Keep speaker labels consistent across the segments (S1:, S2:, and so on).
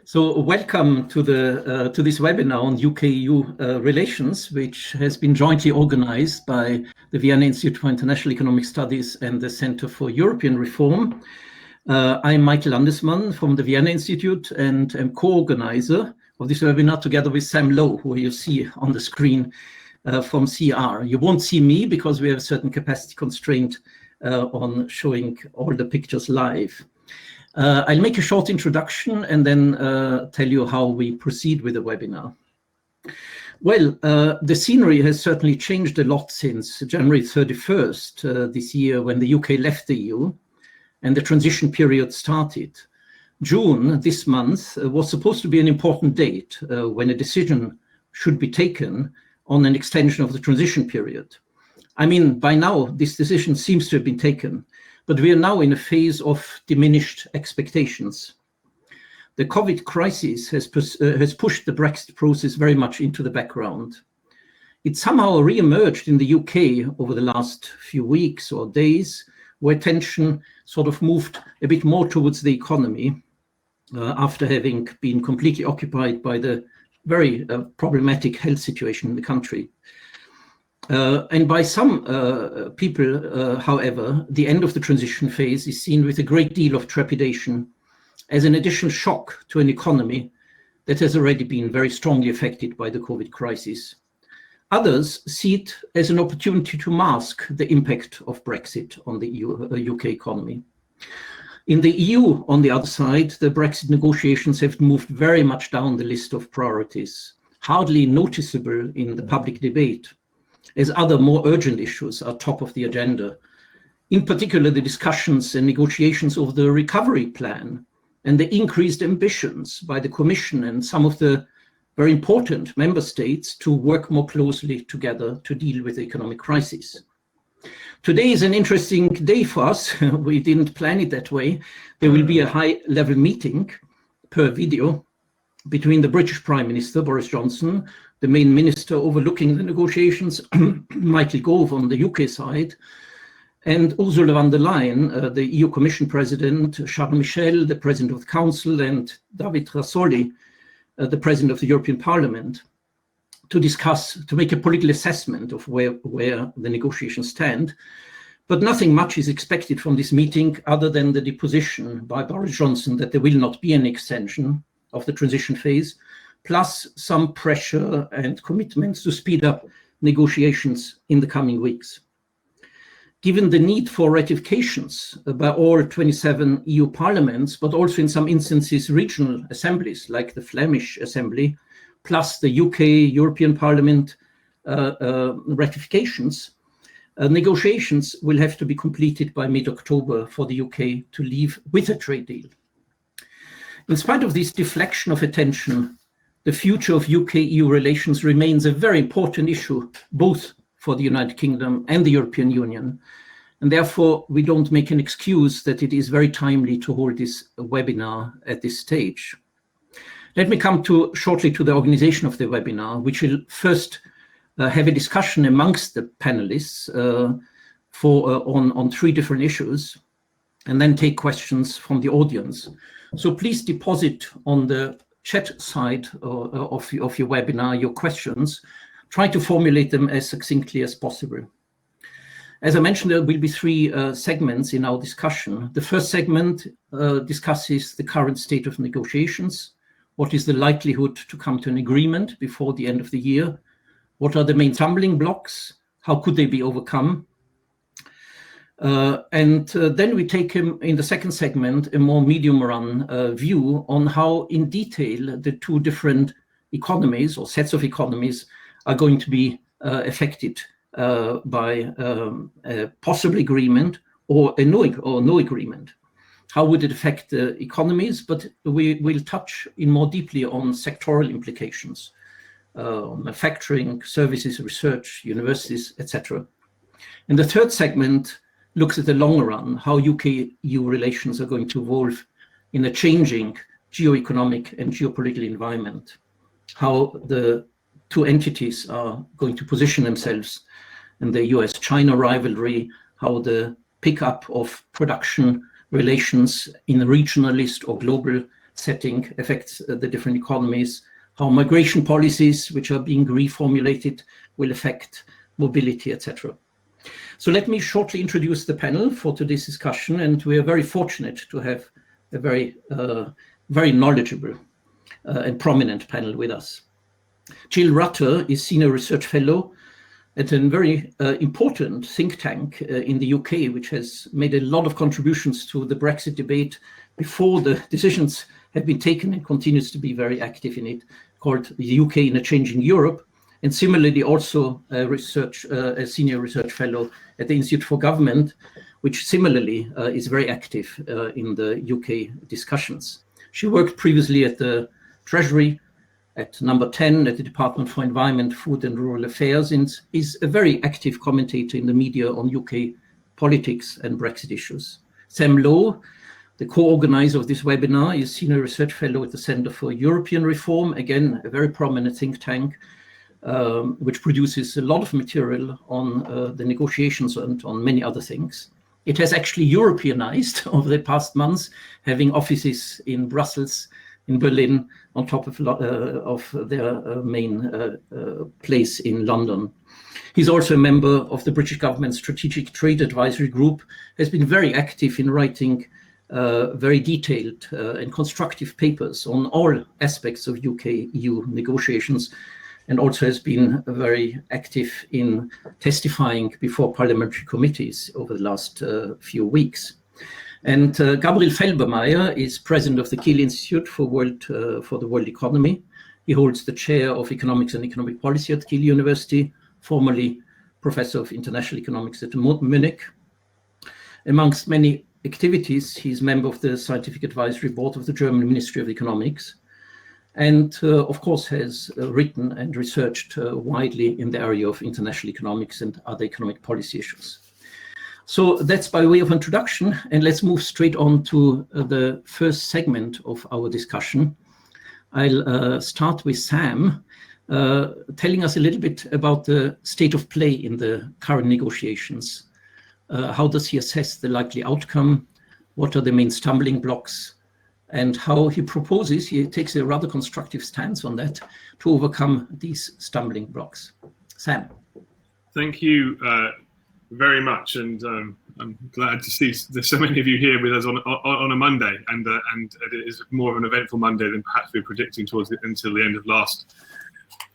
S1: So welcome to this webinar on UK-EU relations, which has been jointly organized by the Vienna Institute for International Economic Studies and the Center for European Reform. I'm Michael Landesmann from the Vienna Institute and am co-organizer of this webinar together with Sam Lowe, who you see on the screen from CER. You won't see me because we have a certain capacity constraint on showing all the pictures live. I'll make a short introduction and then tell you how we proceed with the webinar. Well, the scenery has certainly changed a lot since January 31st this year, when the UK left the EU and the transition period started. June this month was supposed to be an important date when a decision should be taken on an extension of the transition period. I mean, by now, this decision seems to have been taken, but we are now in a phase of diminished expectations. The COVID crisis has pushed the Brexit process very much into the background. It somehow re-emerged in the UK over the last few weeks or days, where tension sort of moved a bit more towards the economy after having been completely occupied by the very problematic health situation in the country. And by some people, however, the end of the transition phase is seen with a great deal of trepidation as an additional shock to an economy that has already been very strongly affected by the COVID crisis. Others see it as an opportunity to mask the impact of Brexit on the UK economy. In the EU, on the other side, the Brexit negotiations have moved very much down the list of priorities, hardly noticeable in the public debate, as other more urgent issues are top of the agenda. In particular, the discussions and negotiations over the recovery plan and the increased ambitions by the Commission and some of the very important member states to work more closely together to deal with the economic crisis. Today is an interesting day for us. We didn't plan it that way. There will be a high-level meeting per video between the British Prime Minister, Boris Johnson, the main minister overlooking the negotiations, Michael Gove on the UK side, and Ursula von der Leyen, the EU Commission President, Charles Michel, the President of the Council, and David Sassoli, the President of the European Parliament, to make a political assessment of where the negotiations stand. But nothing much is expected from this meeting other than the deposition by Boris Johnson that there will not be an extension of the transition phase, plus some pressure and commitments to speed up negotiations in the coming weeks. Given the need for ratifications by all 27 EU parliaments, but also in some instances regional assemblies like the Flemish Assembly, plus the UK European Parliament ratifications, negotiations will have to be completed by mid-October for the UK to leave with a trade deal. In spite of this deflection of attention, the future of UK-EU relations remains a very important issue, both for the United Kingdom and the European Union. And therefore, we don't make an excuse that it is very timely to hold this webinar at this stage. Let me come shortly to the organization of the webinar, which will first have a discussion amongst the panelists on three different issues, and then take questions from the audience. So please deposit on the chat side of your webinar your questions. Try to formulate them as succinctly as possible. As I mentioned, there will be three segments in our discussion. The first segment discusses the current state of negotiations. What is the likelihood to come to an agreement before the end of the year? What are the main stumbling blocks? How could they be overcome? And then we take in the second segment a more medium-run view on how, in detail, the two different economies or sets of economies are going to be affected by a possible agreement or no agreement. How would it affect the economies? But we will touch in more deeply on sectoral implications, manufacturing, services, research, universities, etc. And the third segment looks at the long run, how UK-EU relations are going to evolve in a changing geo-economic and geopolitical environment, how the two entities are going to position themselves in the US-China rivalry, how the pickup of production relations in regionalist or global setting affects the different economies, how migration policies, which are being reformulated, will affect mobility, etc. So let me shortly introduce the panel for today's discussion, and we are very fortunate to have a very knowledgeable and prominent panel with us. Jill Rutter is Senior Research Fellow at a very important think tank in the UK, which has made a lot of contributions to the Brexit debate before the decisions have been taken, and continues to be very active in it, called the UK in a Changing Europe. And similarly, also a Senior Research Fellow at the Institute for Government, which similarly is very active in the UK discussions. She worked previously at the Treasury, at number 10 at the Department for Environment, Food and Rural Affairs, and is a very active commentator in the media on UK politics and Brexit issues. Sam Lowe, the co-organizer of this webinar, is Senior Research Fellow at the Centre for European Reform, again, a very prominent think tank, which produces a lot of material on the negotiations and on many other things. It has actually Europeanized over the past months, having offices in Brussels, in Berlin, on top of their main place in London. He's also a member of the British government's Strategic Trade Advisory Group, has been very active in writing very detailed and constructive papers on all aspects of UK-EU negotiations, and also has been very active in testifying before parliamentary committees over the last few weeks. And Gabriel Felbermayr is president of the Kiel Institute for the World Economy. He holds the chair of economics and economic policy at Kiel University, formerly professor of international economics at Munich. Amongst many activities, he's member of the scientific advisory board of the German Ministry of Economics, and of course has written and researched widely in the area of international economics and other economic policy issues. So that's by way of introduction, and let's move straight on to the first segment of our discussion. I'll start with Sam, telling us a little bit about the state of play in the current negotiations. How does he assess the likely outcome? What are the main stumbling blocks? And how he proposes, he takes a rather constructive stance on that, to overcome these stumbling blocks. Sam.
S2: Thank you very much, and I'm glad to see there's so many of you here with us on a Monday, and it is more of an eventful Monday than perhaps we were predicting until the end of last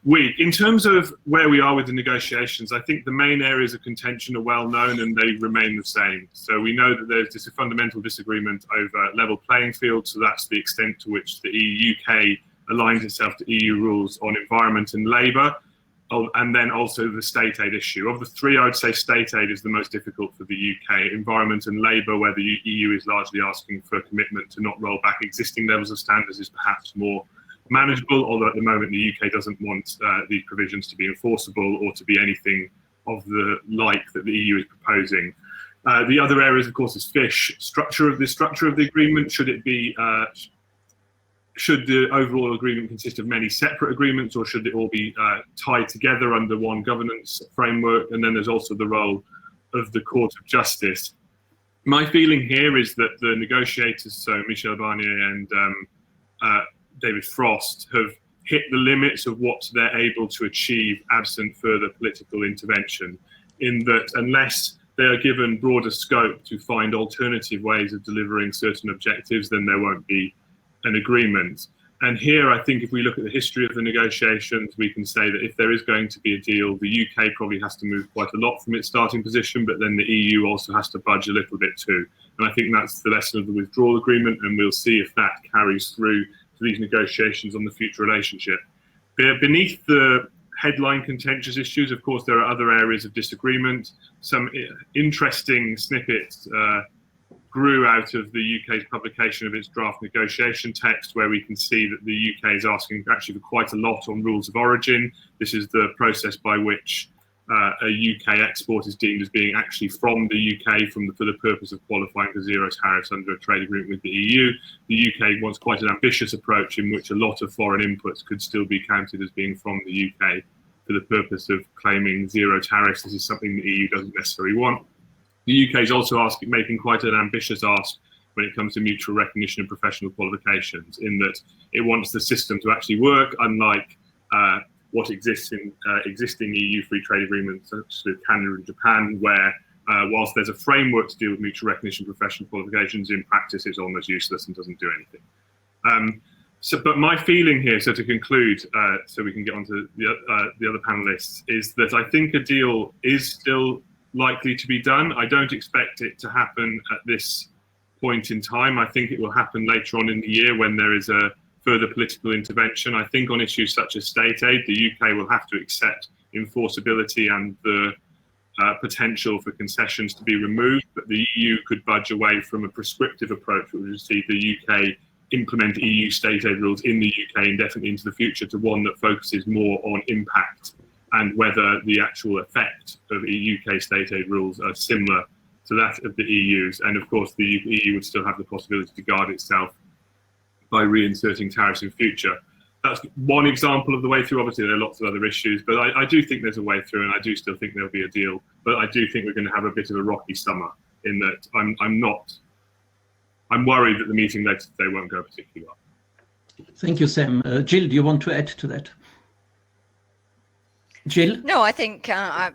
S2: week. In terms of where we are with the negotiations, I think the main areas of contention are well known and they remain the same. So we know that there's just a fundamental disagreement over level playing field, so that's the extent to which the UK aligns itself to EU rules on environment and labour. And then also the state aid issue. Of the three, I would say state aid is the most difficult for the UK. Environment and labour, where the EU is largely asking for a commitment to not roll back existing levels of standards, is perhaps more manageable, although at the moment the UK doesn't want these provisions to be enforceable or to be anything of the like that the EU is proposing. The other areas, of course, is fish. Structure of the agreement. Should the overall agreement consist of many separate agreements, or should it all be tied together under one governance framework? And then there's also the role of the Court of Justice. My feeling here is that the negotiators, so Michael Landesmann and David Frost, have hit the limits of what they're able to achieve absent further political intervention, in that unless they are given broader scope to find alternative ways of delivering certain objectives, then there won't be an agreement. And here, I think if we look at the history of the negotiations, we can say that if there is going to be a deal, the UK probably has to move quite a lot from its starting position, but then the EU also has to budge a little bit too. And I think that's the lesson of the withdrawal agreement, and we'll see if that carries through to these negotiations on the future relationship. Beneath the headline contentious issues, of course, there are other areas of disagreement. Some interesting snippets grew out of the UK's publication of its draft negotiation text, where we can see that the UK is asking actually for quite a lot on rules of origin. This is the process by which a UK export is deemed as being actually from the UK for the purpose of qualifying for zero tariffs under a trade agreement with the EU. The UK wants quite an ambitious approach in which a lot of foreign inputs could still be counted as being from the UK for the purpose of claiming zero tariffs. This is something the EU doesn't necessarily want. The UK is also making quite an ambitious ask when it comes to mutual recognition of professional qualifications, in that it wants the system to actually work, unlike what exists in existing EU free trade agreements such as with Canada and Japan, where whilst there's a framework to deal with mutual recognition of professional qualifications, in practice it's almost useless and doesn't do anything. But my feeling here, so to conclude, so we can get on to the other panelists, is that I think a deal is still likely to be done. I don't expect it to happen at this point in time. I think it will happen later on in the year when there is a further political intervention. I think on issues such as state aid, the UK will have to accept enforceability and the potential for concessions to be removed, but the EU could budge away from a prescriptive approach, which would see the UK implement EU state aid rules in the UK indefinitely into the future, to one that focuses more on impact and whether the actual effect of UK state aid rules are similar to that of the EU's. And of course, the EU would still have the possibility to guard itself by reinserting tariffs in future. That's one example of the way through. Obviously, there are lots of other issues, but I do think there's a way through, and I do still think there'll be a deal. But I do think we're going to have a bit of a rocky summer, in that I'm worried that the meeting later today won't go particularly well.
S1: Thank you, Sam. Jill, do you want to add to that? Jill?
S3: No, I think.
S1: Yeah.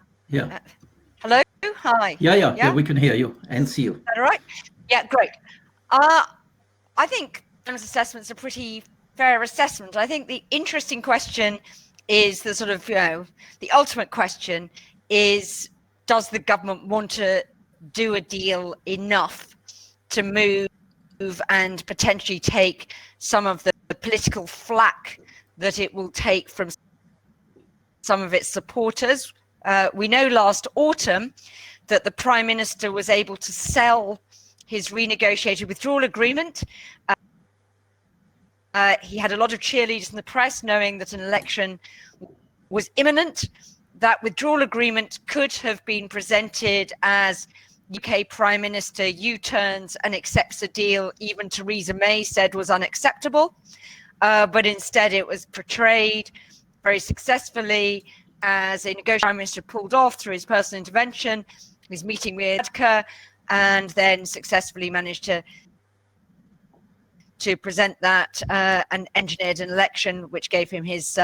S3: Hello? Hi.
S1: Yeah, we can hear you and see you.
S3: Is that all right? Yeah, great. I think Sam's assessment's a pretty fair assessment. I think the interesting question is the sort of, the ultimate question is, does the government want to do a deal enough to move and potentially take some of the political flack that it will take from some of its supporters? We know last autumn that the Prime Minister was able to sell his renegotiated withdrawal agreement. He had a lot of cheerleaders in the press, knowing that an election was imminent. That withdrawal agreement could have been presented as UK Prime Minister U-turns and accepts a deal even Theresa May said was unacceptable. But instead it was portrayed very successfully as a negotiating Prime Minister pulled off through his personal intervention, his meeting with Rutter, and then successfully managed to present that and engineered an election which gave him his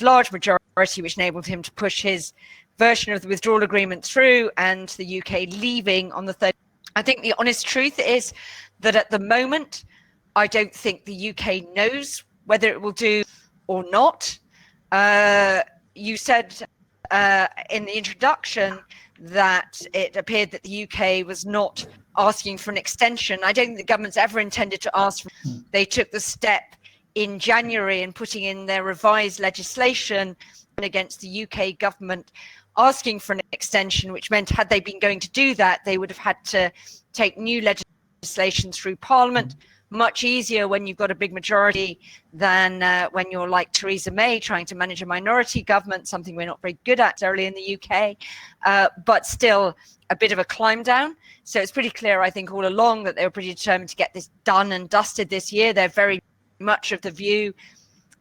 S3: large majority, which enabled him to push his version of the withdrawal agreement through, and the UK leaving on the 3rd. I think the honest truth is that at the moment, I don't think the UK knows whether it will do or not. You said in the introduction that it appeared that the UK was not asking for an extension. I don't think the government's ever intended to ask for. They took the step in January in putting in their revised legislation against the UK government asking for an extension, which meant had they been going to do that, they would have had to take new legislation through Parliament. Much easier when you've got a big majority than when you're like Theresa May trying to manage a minority government, something we're not very good at early in the UK, but still a bit of a climb down. So it's pretty clear, I think, all along that they were pretty determined to get this done and dusted this year. They're very much of the view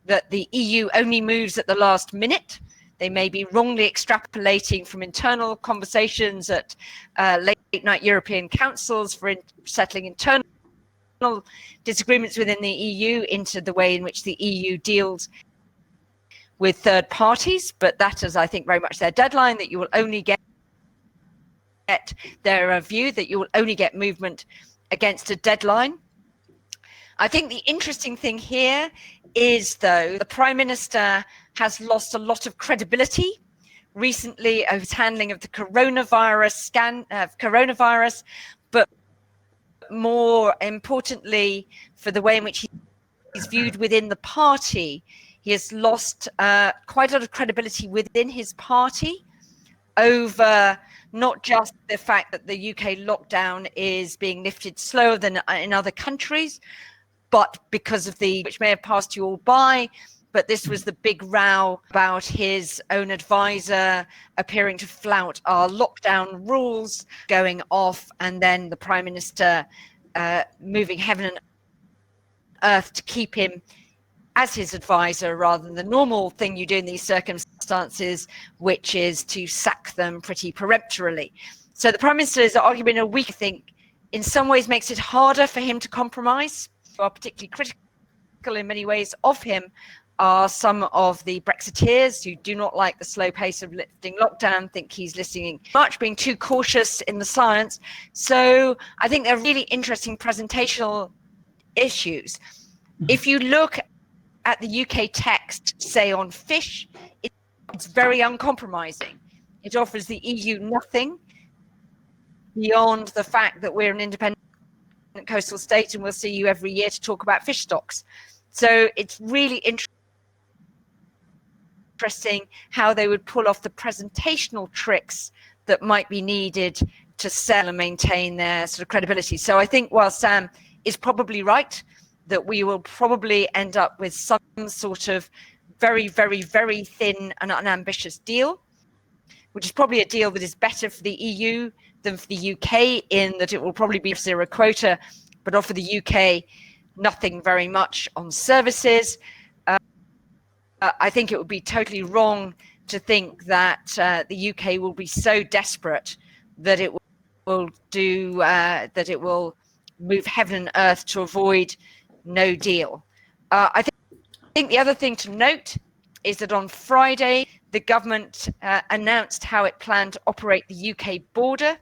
S3: that the EU only moves at the last minute. They may be wrongly extrapolating from internal conversations at late night European councils for settling internal disagreements within the EU into the way in which the EU deals with third parties, but that is, I think, very much their deadline, that you will only get their view that you will only get movement against a deadline. I think the interesting thing here is, though, the Prime Minister has lost a lot of credibility recently of his handling of the coronavirus, but more importantly, for the way in which he's viewed within the party, he has lost quite a lot of credibility within his party over not just the fact that the UK lockdown is being lifted slower than in other countries, but because of which may have passed you all by, but this was the big row about his own advisor appearing to flout our lockdown rules, going off, and then the Prime Minister moving heaven and earth to keep him as his advisor rather than the normal thing you do in these circumstances, which is to sack them pretty peremptorily. So the Prime Minister is arguably in a weak, I think, in some ways makes it harder for him to compromise. Who are particularly critical in many ways of him are some of the Brexiteers who do not like the slow pace of lifting lockdown, think he's listening much, being too cautious in the science. So I think they're really interesting presentational issues. If you look at the UK text, say on fish, it's very uncompromising. It offers the EU nothing beyond the fact that we're an independent coastal state and we'll see you every year to talk about fish stocks. So it's really interesting how they would pull off the presentational tricks that might be needed to sell and maintain their sort of credibility. So I think while Sam is probably right, that we will probably end up with some sort of very, very, very thin and unambitious deal, which is probably a deal that is better for the EU than for the UK, in that it will probably be zero quota, but offer the UK nothing very much on services. I think it would be totally wrong to think that the UK will be so desperate that it will move heaven and earth to avoid no deal. I think the other thing to note is that on Friday, the government announced how it planned to operate the UK border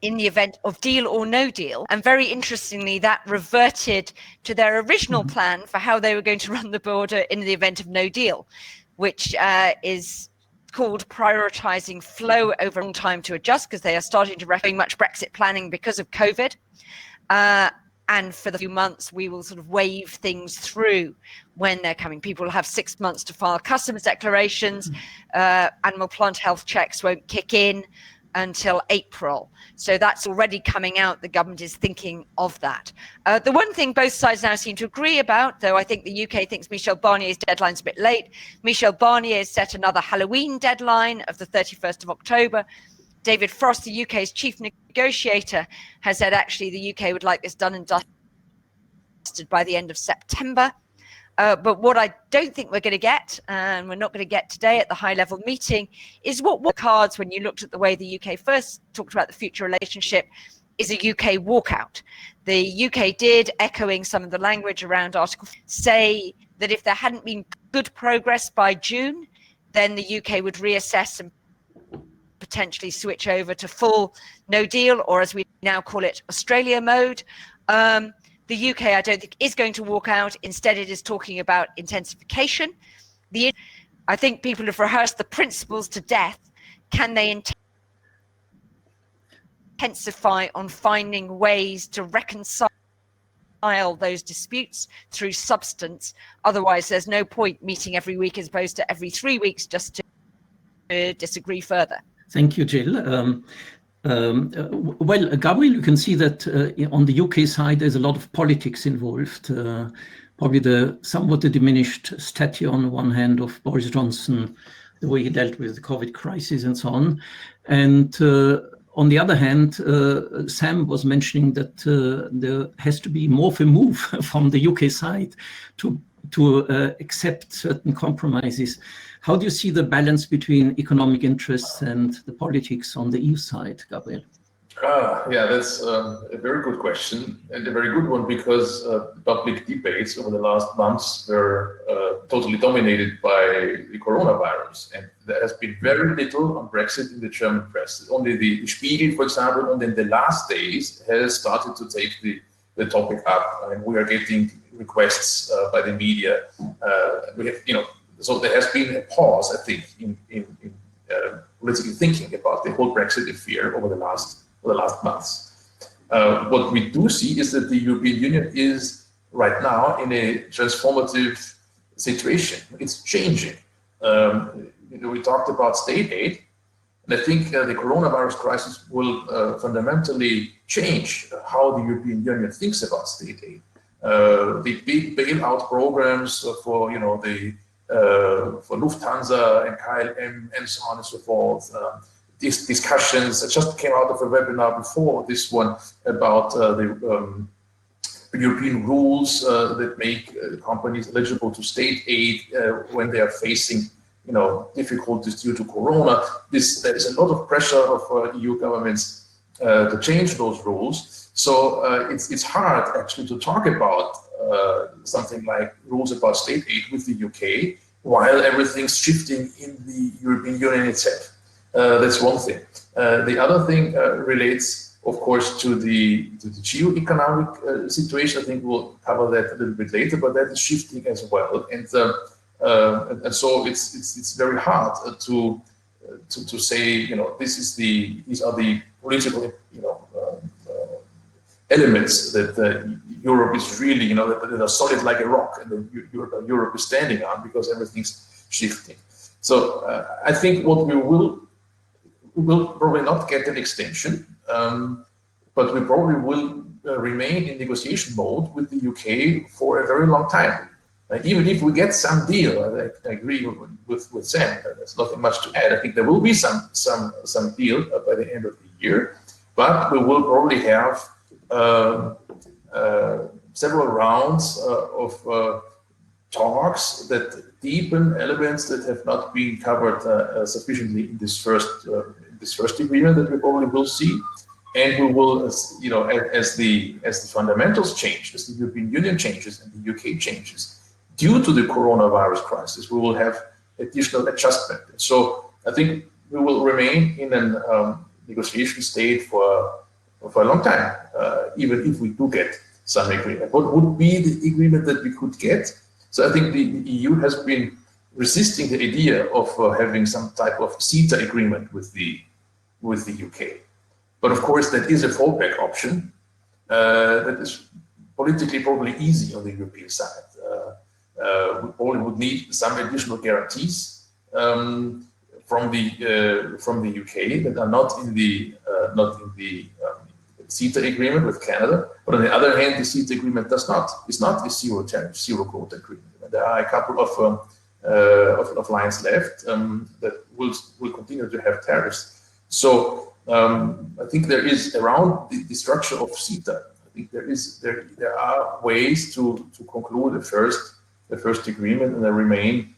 S3: in the event of deal or no deal. And very interestingly, that reverted to their original plan for how they were going to run the border in the event of no deal, which is called prioritizing flow over a long time to adjust, because they are starting to recommend much Brexit planning because of COVID. And for the few months, we will sort of wave things through when they're coming. People will have 6 months to file customs declarations. Animal plant health checks won't kick in until April. So that's already coming out. The government is thinking of that. The one thing both sides now seem to agree about, though I think the UK thinks Michel Barnier's deadline's a bit late. Michel Barnier has set another Halloween deadline of the 31st of October. David Frost, the UK's chief negotiator, has said actually the UK would like this done and dusted by the end of September. But what I don't think we're going to get, and we're not going to get today at the high-level meeting, is what were the cards when you looked at the way the UK first talked about the future relationship, is a UK walkout. The UK did, echoing some of the language around Article 4, say that if there hadn't been good progress by June, then the UK would reassess and potentially switch over to full no deal, or as we now call it, Australia mode. The UK, I don't think, is going to walk out. Instead, it is talking about intensification. I think people have rehearsed the principles to death. Can they intensify on finding ways to reconcile those disputes through substance? Otherwise, there's no point meeting every week as opposed to every 3 weeks just to disagree further.
S1: Thank you, Jill. Well, Gabriel, you can see that on the UK side, there's a lot of politics involved. Probably the somewhat diminished stature on the one hand of Boris Johnson, the way he dealt with the COVID crisis and so on. And on the other hand, Sam was mentioning that there has to be more of a move from the UK side to accept certain compromises. How do you see the balance between economic interests and the politics on the EU side, Gabriel?
S4: Yeah, that's a very good question, and a very good one, because public debates over the last months were totally dominated by the coronavirus, and there has been very little on Brexit in the German press. Only the Spiegel, for example, and in the last days has started to take the topic up, and we are getting requests by the media. We have, so there has been a pause, I think, in political thinking about the whole Brexit affair over the last months. What we do see is that the European Union is right now in a transformative situation. It's changing. We talked about state aid, and I think the coronavirus crisis will fundamentally change how the European Union thinks about state aid. The big bailout programs for for Lufthansa and KLM and so on and so forth. These discussions just came out of a webinar before this one about the European rules that make companies eligible to state aid when they are facing difficulties due to corona. There is a lot of pressure of EU governments to change those rules. So it's hard actually to talk about something like rules about state aid with the UK while everything's shifting in the European Union itself. That's one thing. The other thing relates, of course, to the geo-economic situation. I think we'll cover that a little bit later, but that is shifting as well. And so it's very hard to say, you know, these are the political, you know, elements that Europe is really, you know, that are solid like a rock, and that Europe is standing on, because everything's shifting. So I think what we will probably not get an extension, but we probably will remain in negotiation mode with the UK for a very long time. Even if we get some deal, I agree with Sam. There's nothing much to add. I think there will be some deal by the end of the year, but we will probably have several rounds of talks that deepen elements that have not been covered sufficiently in this first agreement that we probably will see. And we will, you know, as the fundamentals change, as the European Union changes and the UK changes, due to the coronavirus crisis, we will have additional adjustment. So I think we will remain in a negotiation state for a long time, even if we do get some agreement. What would be the agreement that we could get? So I think the EU has been resisting the idea of having some type of CETA agreement with the UK. But of course, that is a fallback option that is politically probably easy on the European side. We probably would need some additional guarantees from the UK that are not in the CETA agreement with Canada. But on the other hand, the CETA agreement is not a zero tariff, zero quota agreement. There are a couple of lines left that will continue to have tariffs. So I think there is, around the structure of CETA, I think there are ways to conclude the first agreement, and I remain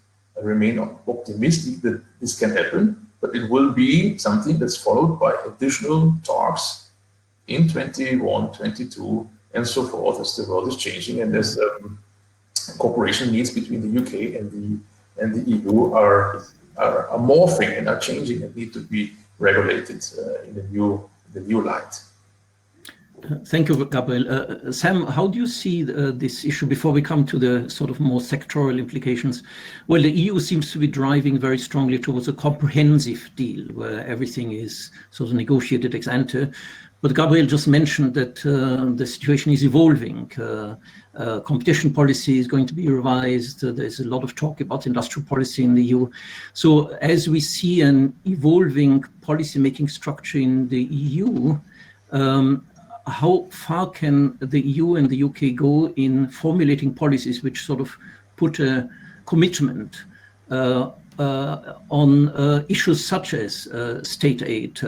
S4: optimistic that this can happen, but it will be something that's followed by additional talks in 21, 22, and so forth, as the world is changing, and as cooperation needs between the UK and the EU are morphing and are changing and need to be regulated in the new light.
S1: Thank you, Gabriel. Sam, how do you see this issue before we come to the sort of more sectoral implications? Well, the EU seems to be driving very strongly towards a comprehensive deal where everything is sort of negotiated ex ante. But Gabriel just mentioned that the situation is evolving. Competition policy is going to be revised. There's a lot of talk about industrial policy in the EU. So as we see an evolving policy-making structure in the EU, how far can the EU and the UK go in formulating policies which sort of put a commitment on issues such as state aid,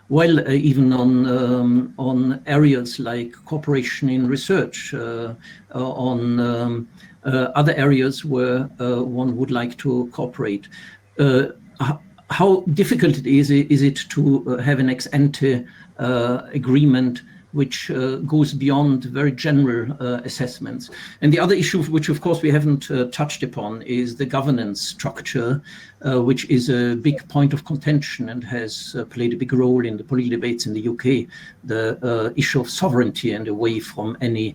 S1: while even on areas like cooperation in research, on other areas where one would like to cooperate? How difficult is it to have an ex ante agreement which goes beyond very general assessments? And the other issue, which of course we haven't touched upon, is the governance structure, which is a big point of contention and has played a big role in the political debates in the UK, the issue of sovereignty and away from any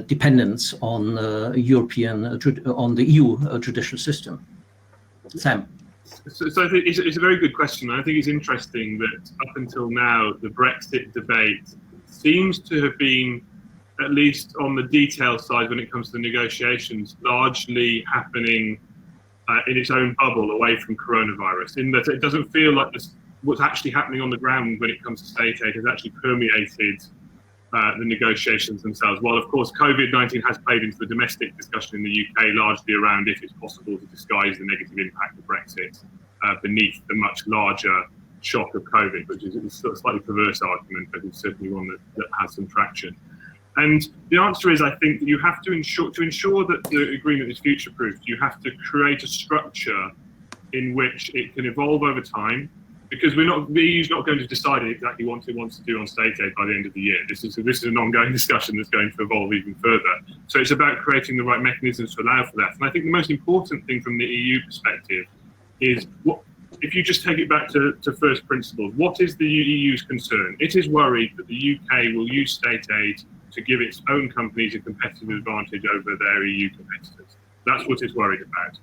S1: dependence on the EU judicial system. Sam.
S2: So I think it's a very good question. I think it's interesting that up until now, the Brexit debate seems to have been, at least on the detail side when it comes to the negotiations, largely happening in its own bubble away from coronavirus, in that it doesn't feel like what's actually happening on the ground when it comes to state aid has actually permeated the negotiations themselves. While of course COVID-19 has played into the domestic discussion in the UK largely around if it's possible to disguise the negative impact of Brexit beneath the much larger shock of COVID, which is a slightly perverse argument, but it's certainly one that has some traction. And the answer is, I think, that you have to ensure that the agreement is future-proofed, you have to create a structure in which it can evolve over time, because the EU's not going to decide exactly what it wants to do on state aid by the end of the year. This is an ongoing discussion that's going to evolve even further. So it's about creating the right mechanisms to allow for that. And I think the most important thing from the EU perspective is, if you just take it back to first principles, what is the EU's concern? It is worried that the UK will use state aid to give its own companies a competitive advantage over their EU competitors. That's what it's worried about.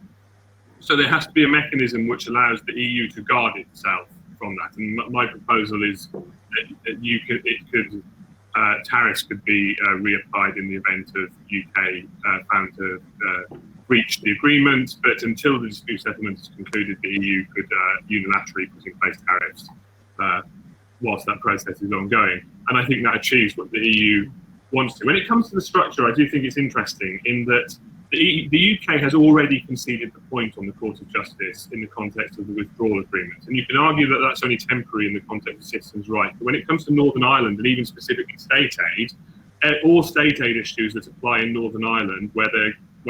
S2: So there has to be a mechanism which allows the EU to guard itself from that. And my proposal is that tariffs could be reapplied in the event of UK found to breach the agreement, but until the dispute settlement is concluded, the EU could unilaterally put in place tariffs whilst that process is ongoing. And I think that achieves what the EU wants to. When it comes to the structure, I do think it's interesting in that the UK has already conceded the point on the Court of Justice in the context of the withdrawal agreement. And you can argue that that's only temporary in the context of citizens' rights. But when it comes to Northern Ireland, and even specifically state aid, all state aid issues that apply in Northern Ireland, where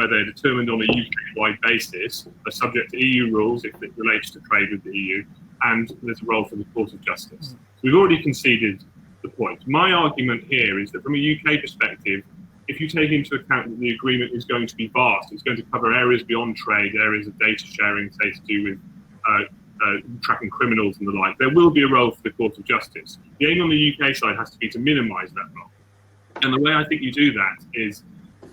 S2: they're determined on a UK-wide basis, are subject to EU rules if it relates to trade with the EU, and there's a role for the Court of Justice. So we've already conceded the point. My argument here is that from a UK perspective, if you take into account that the agreement is going to be vast, it's going to cover areas beyond trade, areas of data sharing, say to do with tracking criminals and the like, there will be a role for the Court of Justice. The aim on the UK side has to be to minimise that role. And the way I think you do that is,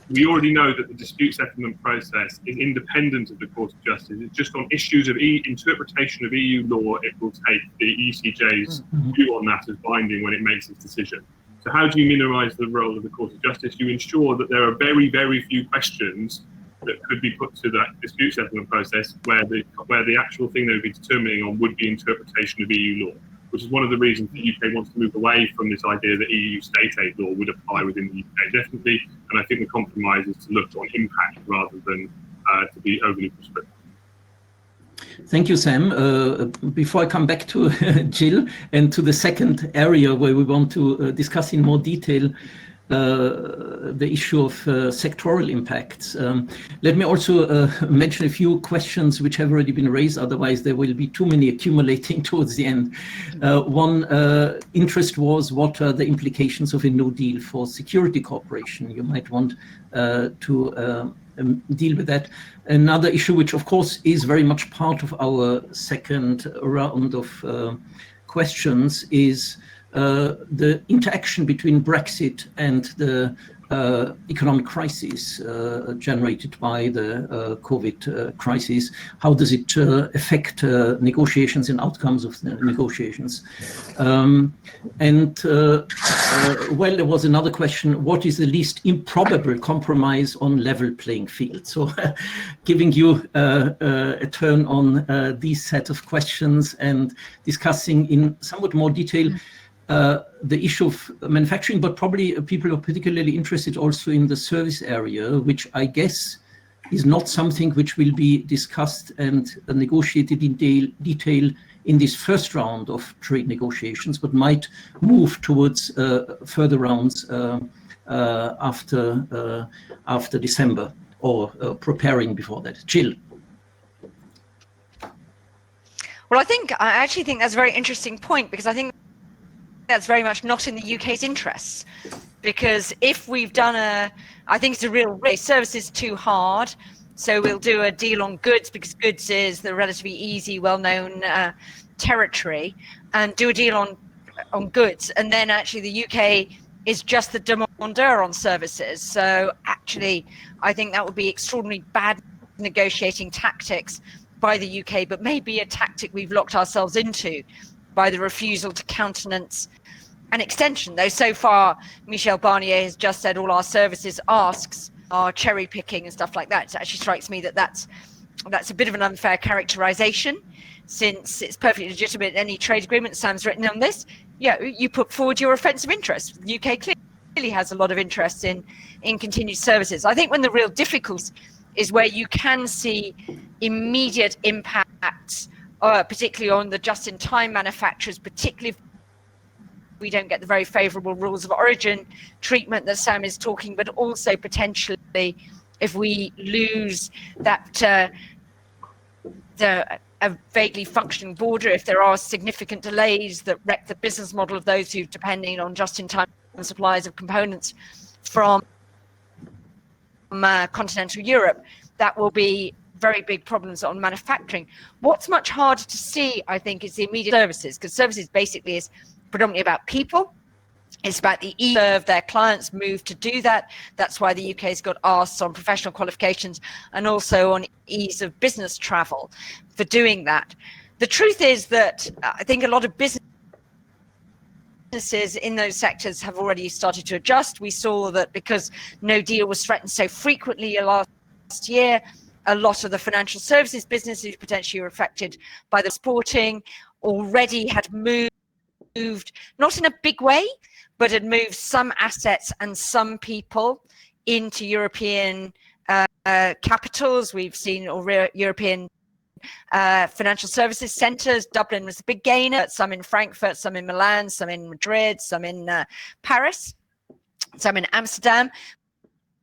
S2: we already know that the dispute settlement process is independent of the Court of Justice. It's just on issues of interpretation of EU law, it will take the ECJ's view on that as binding when it makes its decision. So how do you minimise the role of the Court of Justice? You ensure that there are very, very few questions that could be put to that dispute settlement process where the actual thing they would be determining on would be interpretation of EU law, which is one of the reasons the UK wants to move away from this idea that EU state aid law would apply within the UK, definitely. And I think the compromise is to look on impact rather than to be overly prescriptive.
S1: Thank you, Sam. Before I come back to Jill and to the second area where we want to discuss in more detail the issue of sectoral impacts, let me also mention a few questions which have already been raised. Otherwise, there will be too many accumulating towards the end. One interest was, what are the implications of a no deal for security cooperation? You might want to deal with that. Another issue, which of course is very much part of our second round of questions, is the interaction between Brexit and the economic crisis generated by the COVID crisis. How does it affect negotiations and outcomes of the negotiations? Well, there was another question: what is the least improbable compromise on level playing field? So giving you a turn on these set of questions and discussing in somewhat more detail the issue of manufacturing, but probably people are particularly interested also in the service area, which I guess is not something which will be discussed and negotiated in detail in this first round of trade negotiations, but might move towards further rounds after December, or preparing before that. Jill.
S3: Well, I actually think that's a very interesting point, because I think that's very much not in the UK's interests, because if we've done I think it's a real risk. Services too hard, so we'll do a deal on goods, because goods is the relatively easy, well-known territory, and do a deal on goods, and then actually the UK is just the demandeur on services. So actually, I think that would be extraordinarily bad negotiating tactics by the UK, but maybe a tactic we've locked ourselves into by the refusal to countenance an extension. Though so far, Michel Barnier has just said all our services asks are cherry picking and stuff like that. It actually strikes me that that's a bit of an unfair characterization, since it's perfectly legitimate in any trade agreement. Sam's written on this. Yeah, you put forward your offensive interest. The UK clearly has a lot of interest in continued services. I think when the real difficulty is where you can see immediate impacts, particularly on the just-in-time manufacturers, particularly if we don't get the very favourable rules of origin treatment that Sam is talking, but also potentially if we lose that the a vaguely functioning border, if there are significant delays that wreck the business model of those who are depending on just-in-time supplies of components from continental Europe, that will be very big problems on manufacturing. What's much harder to see, I think, is the immediate services, because services basically is predominantly about people. It's about the ease of their clients move to do that. That's why the UK's got asks on professional qualifications and also on ease of business travel for doing that. The truth is that I think a lot of businesses in those sectors have already started to adjust. We saw that because no deal was threatened so frequently last year, a lot of the financial services businesses potentially were affected by the sporting already had moved, not in a big way, but had moved some assets and some people into European capitals. We've seen European financial services centres. Dublin was a big gainer, some in Frankfurt, some in Milan, some in Madrid, some in Paris, some in Amsterdam.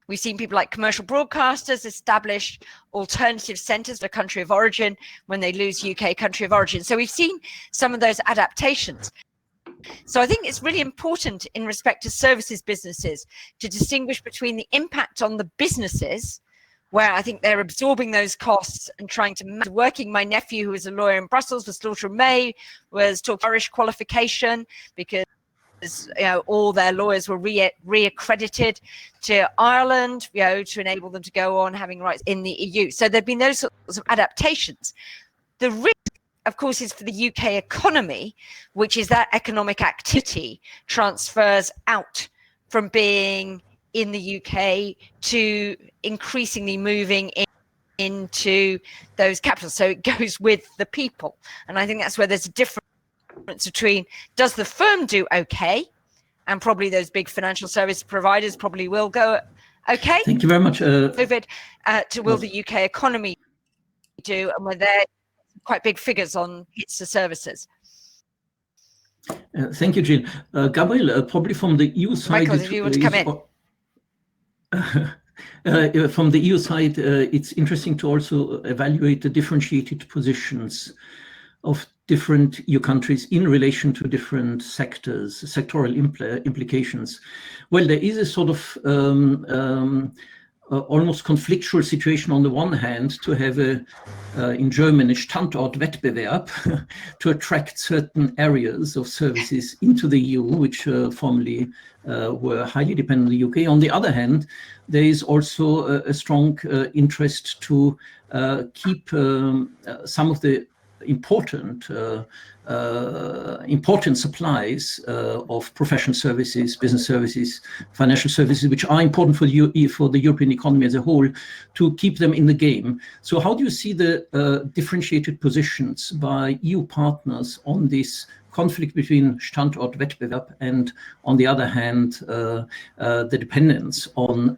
S3: We've seen people like commercial broadcasters establish alternative centres for country of origin when they lose UK country of origin. So we've seen some of those adaptations. So I think it's really important in respect to services businesses to distinguish between the impact on the businesses, where I think they're absorbing those costs and trying to working. My nephew, who is a lawyer in Brussels, was Slaughter and May, was talking Irish qualification because all their lawyers were reaccredited to Ireland, to enable them to go on having rights in the EU. So there've been those sorts of adaptations. The risk, of course, is for the UK economy, which is that economic activity transfers out from being in the UK to increasingly moving into those capitals. So it goes with the people. And I think that's where there's a difference between, does the firm do okay? And probably those big financial service providers probably will go okay.
S1: Thank you very much.
S3: COVID, will the UK economy do? And were there quite big figures on hits to services?
S1: Thank you, Jill. Gabriel, probably from the EU side.
S3: Michael, if you want to come in.
S1: From the EU side, it's interesting to also evaluate the differentiated positions of different EU countries in relation to different sectors, sectoral implications. Well, there is a sort of almost conflictual situation on the one hand to have in German a Standortwettbewerb to attract certain areas of services into the EU, which formerly were highly dependent on the UK. On the other hand, there is also a strong interest to keep some of the important supplies of professional services, business services, financial services, which are important for the European economy as a whole, to keep them in the game. So how do you see the differentiated positions by EU partners on this conflict between Standortwettbewerb and, on the other hand, the dependence on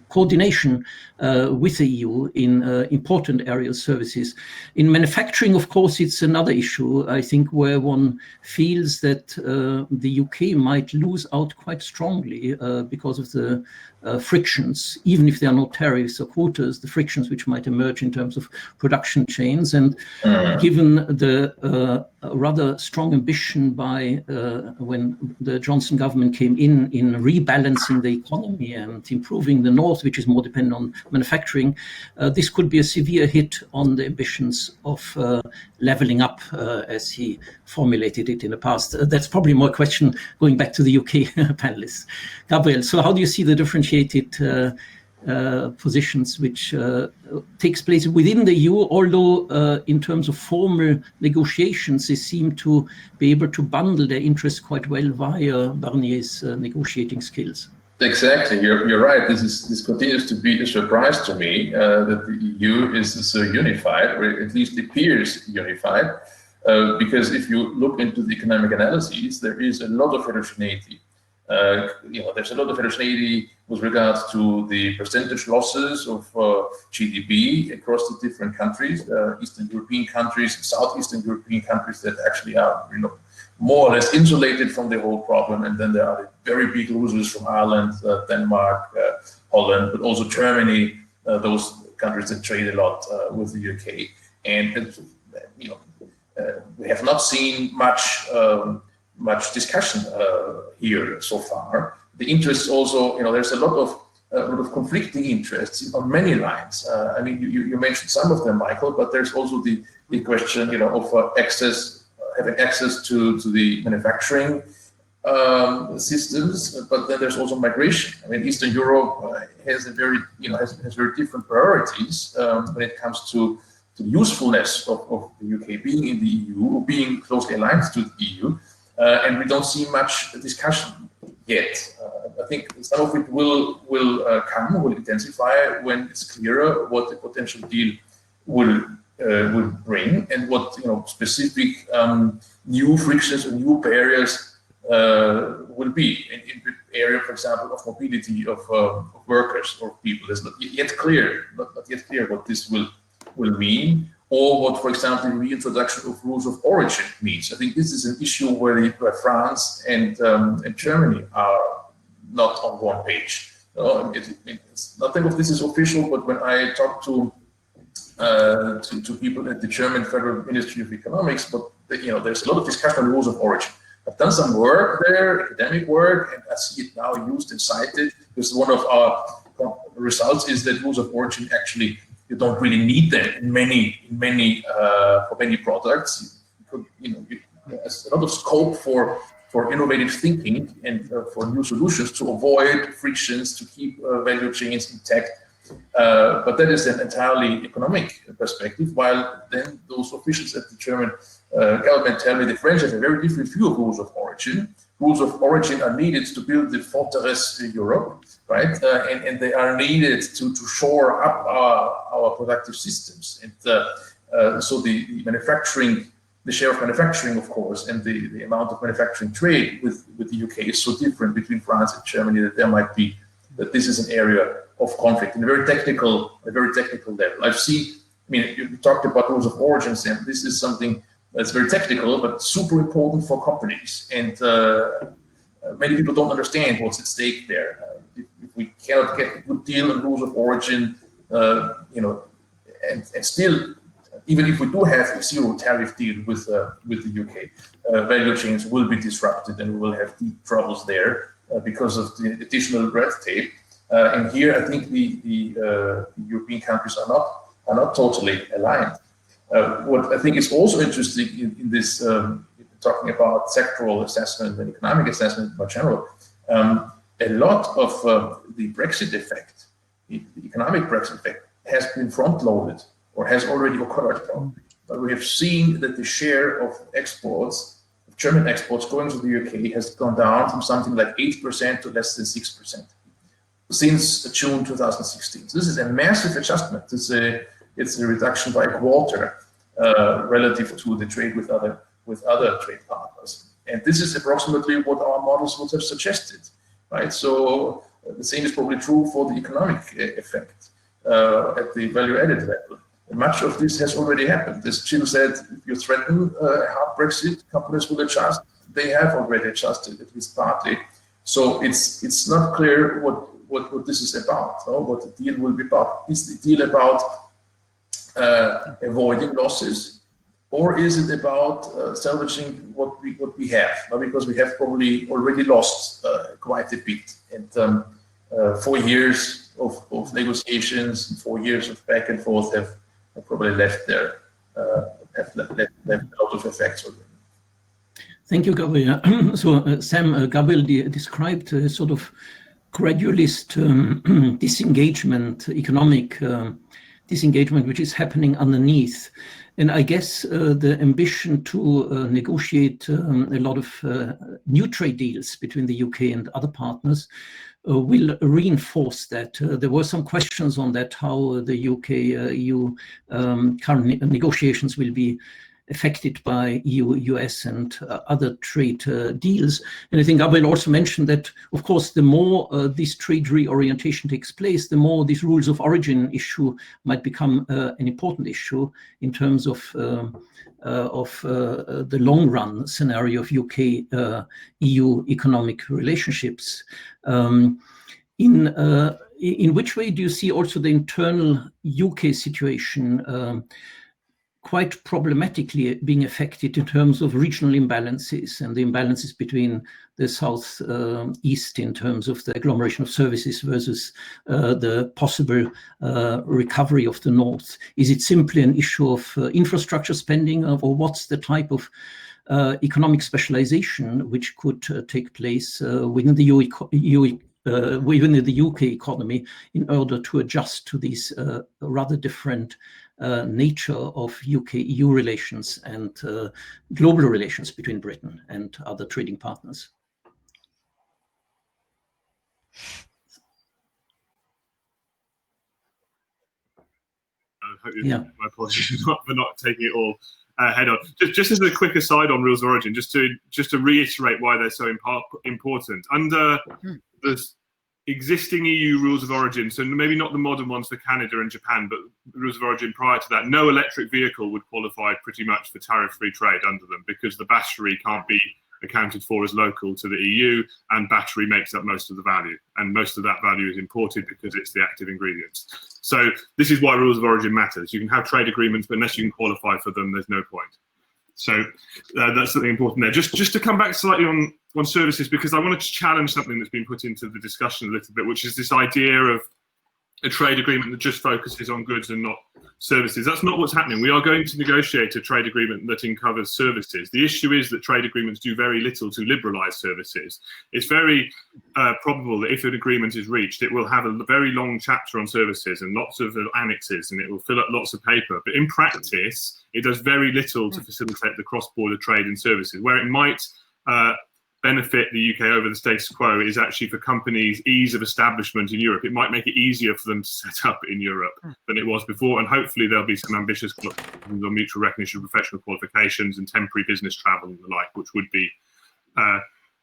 S1: coordination with the EU in important areas of services? In manufacturing, of course, it's another issue, I think, where one feels that the UK might lose out quite strongly because of the frictions, even if there are no tariffs or quotas, the frictions which might emerge in terms of production chains. And given the rather strong ambition by when the Johnson government came in rebalancing the economy and improving the North, which is more dependent on manufacturing, this could be a severe hit on the ambitions of levelling up, as he formulated it in the past. That's probably more a question going back to the UK panelists. Gabriel, so how do you see the differentiated positions which takes place within the EU, although in terms of formal negotiations, they seem to be able to bundle their interests quite well via Barnier's negotiating skills?
S4: Exactly, you're right. This continues to be a surprise to me that the EU is so unified, or at least appears unified, because if you look into the economic analyses, there is a lot of heterogeneity. There's a lot of heterogeneity with regards to the percentage losses of GDP across the different countries, Eastern European countries, Southeastern European countries that actually are, more or less insulated from the whole problem. And then there are the very big losers from Ireland, Denmark, Holland, but also Germany, those countries that trade a lot with the UK. And we have not seen much discussion here so far. The interest also, there's a lot of conflicting interests on many lines. I mean, you mentioned some of them, Michael, but there's also the question, of having access to the manufacturing systems, but then there's also migration. I mean, Eastern Europe has very different priorities when it comes to the usefulness of the UK being in the EU, being closely aligned to the EU, and we don't see much discussion yet. I think some of it will intensify when it's clearer what the potential deal will bring and what specific new frictions or new barriers will be in the area, for example, of mobility of workers or people. It's not yet clear what this will mean, or what, for example, the reintroduction of rules of origin means. I think this is an issue where France and Germany are not on one page. It's nothing of this is official, but when I talk to people at the German Federal Ministry of Economics, but there's a lot of discussion on rules of origin. I've done some work there, academic work, and I see it now used and cited, because one of our results is that rules of origin actually, you don't really need them in many for many products. There's a lot of scope for innovative thinking and for new solutions to avoid frictions, to keep value chains intact. But that is an entirely economic perspective, while then those officials at the German government tell me the French have a very different view of rules of origin. Rules of origin are needed to build the fortress Europe, right? And they are needed to shore up our productive systems. And so the manufacturing, the share of manufacturing, of course, and the amount of manufacturing trade with the UK is so different between France and Germany that this is an area of conflict in a very technical level. You talked about rules of origins, and this is something that's very technical, but super important for companies. And many people don't understand what's at stake there. If we cannot get a good deal on rules of origin, and still, even if we do have a zero tariff deal with the UK, value chains will be disrupted, and we will have deep troubles there because of the additional red tape. And here, I think the European countries are not totally aligned. What I think is also interesting in this, talking about sectoral assessment and economic assessment in general, a lot of the Brexit effect, the economic Brexit effect, has been front-loaded or has already occurred. But we have seen that the share of exports, of German exports going to the UK, has gone down from something like 8% to less than 6% since June 2016. So this is a massive adjustment. It's a reduction by a quarter relative to the trade with other trade partners. And this is approximately what our models would have suggested, right? So the same is probably true for the economic effect at the value-added level. And much of this has already happened. As Jill said, if you threaten a hard Brexit, companies will adjust. They have already adjusted, at least partly. So it's not clear what this is about, what the deal will be about. Is the deal about avoiding losses, or is it about salvaging what we have? Because we have probably already lost quite a bit. And 4 years of negotiations and 4 years of back and forth have probably left a lot of effects already.
S1: Thank you, Gabriel. So, Sam, Gabriel described a sort of gradualist disengagement, economic disengagement, which is happening underneath. And I guess the ambition to negotiate a lot of new trade deals between the UK and other partners will reinforce that. There were some questions on that, how the UK-EU current negotiations will be affected by EU-US and other trade deals. And I think Gabriel also mentioned that, of course, the more this trade reorientation takes place, the more this rules of origin issue might become an important issue in terms of the long run scenario of UK-EU economic relationships. In which way do you see also the internal UK situation quite problematically being affected in terms of regional imbalances and the imbalances between the south east in terms of the agglomeration of services versus the possible recovery of the north? Is it simply an issue of infrastructure spending, or what's the type of economic specialization which could take place within the within the UK economy in order to adjust to these rather different nature of UK-EU relations and global relations between Britain and other trading partners?
S2: My apologies for not taking it all head on. Just as a quick aside on rules of origin, just to reiterate why they're so important. Under the existing EU rules of origin, so maybe not the modern ones for Canada and Japan, but rules of origin prior to that, no electric vehicle would qualify pretty much for tariff-free trade under them, because the battery can't be accounted for as local to the EU, and battery makes up most of the value, and most of that value is imported because it's the active ingredients. So this is why rules of origin matters. You can have trade agreements, but unless you can qualify for them, there's no point. So that's something important there. Just to come back slightly on services, because I wanted to challenge something that's been put into the discussion a little bit, which is this idea of a trade agreement that just focuses on goods and not services. That's not what's happening. We are going to negotiate a trade agreement that covers services. The issue is that trade agreements do very little to liberalize services. It's very probable that if an agreement is reached, it will have a very long chapter on services and lots of annexes, and it will fill up lots of paper. But in practice, it does very little to facilitate the cross-border trade in services. Where it might benefit the UK over the status quo is actually for companies' ease of establishment in Europe. It might make it easier for them to set up in Europe than it was before, and hopefully there'll be some ambitious on mutual recognition of professional qualifications and temporary business travel and the like, which would be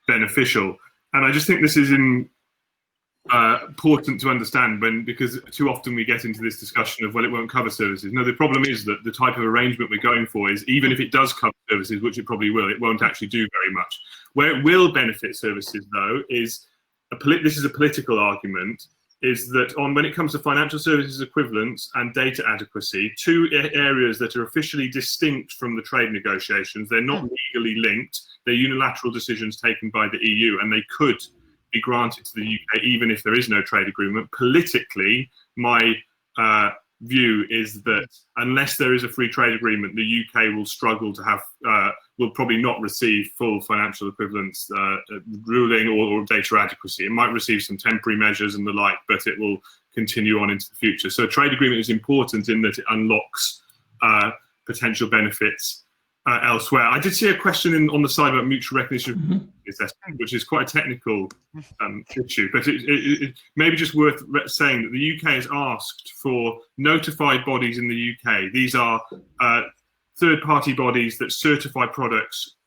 S2: beneficial. And I just think this is important to understand, because too often we get into this discussion of, well, it won't cover services. No, the problem is that the type of arrangement we're going for is, even if it does cover services, which it probably will, it won't actually do very much. Where it will benefit services, though, is this is a political argument, is that when it comes to financial services equivalence and data adequacy, two areas that are officially distinct from the trade negotiations. They're not legally linked. They're unilateral decisions taken by the EU, and they could be granted to the UK even if there is no trade agreement. Politically, my view is that unless there is a free trade agreement, the UK will struggle to have, will probably not receive full financial equivalence ruling or data adequacy. It might receive some temporary measures and the like, but it will continue on into the future. So a trade agreement is important in that it unlocks potential benefits elsewhere. I did see a question on the side about mutual recognition assessment, which is quite a technical issue, but it may be just worth saying that the UK has asked for notified bodies in the UK. These are third-party bodies that certify products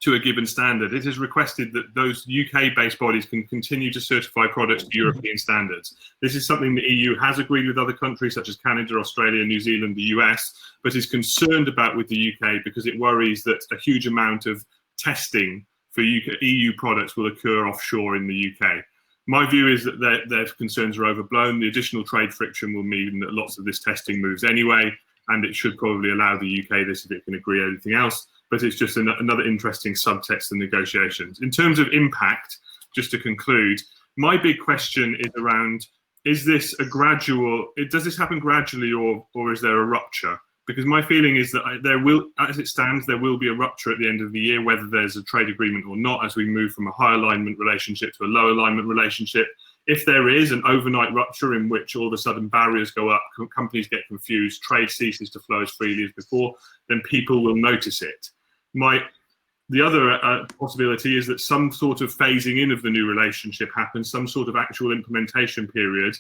S2: to a given standard. It has requested that those UK-based bodies can continue to certify products to European standards. This is something the EU has agreed with other countries such as Canada, Australia, New Zealand, the US, but is concerned about with the UK because it worries that a huge amount of testing for EU products will occur offshore in the UK. My view is that their concerns are overblown. The additional trade friction will mean that lots of this testing moves anyway, and it should probably allow the UK this if it can agree anything else. But it's just another interesting subtext in negotiations. In terms of impact, just to conclude, my big question is around, is this a gradual, does this happen gradually or is there a rupture? Because my feeling is that there will, as it stands, there will be a rupture at the end of the year, whether there's a trade agreement or not, as we move from a high alignment relationship to a low alignment relationship. If there is an overnight rupture in which all of a sudden barriers go up, companies get confused, trade ceases to flow as freely as before, then people will notice it. The other possibility is that some sort of phasing in of the new relationship happens, some sort of actual implementation period,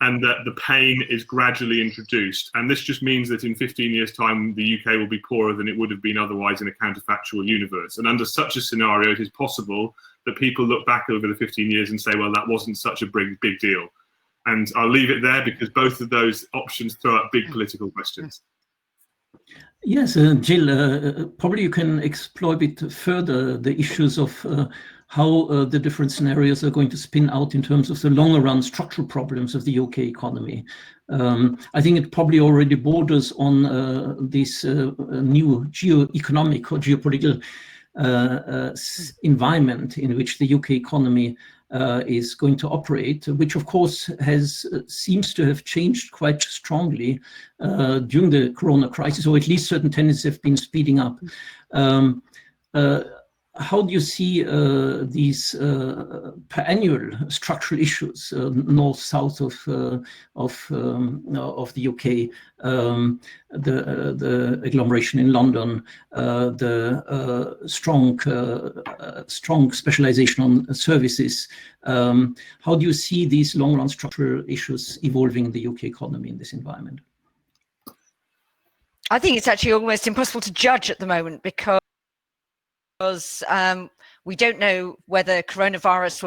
S2: and that the pain is gradually introduced. And this just means that in 15 years' time, the UK will be poorer than it would have been otherwise in a counterfactual universe. And under such a scenario, it is possible that people look back over the 15 years and say, well, that wasn't such a big deal. And I'll leave it there because both of those options throw up big political questions.
S1: Yes, Jill, probably you can explore a bit further the issues of how the different scenarios are going to spin out in terms of the longer run structural problems of the UK economy. I think it probably already borders on this new geo-economic or geopolitical environment in which the UK economy is going to operate, which of course seems to have changed quite strongly during the Corona crisis, or at least certain tendencies have been speeding up. How do you see these per-annual structural issues, north-south of the UK, the agglomeration in London, the strong specialization on services? How do you see these long-run structural issues evolving in the UK economy in this environment?
S3: I think it's actually almost impossible to judge at the moment because we don't know whether coronavirus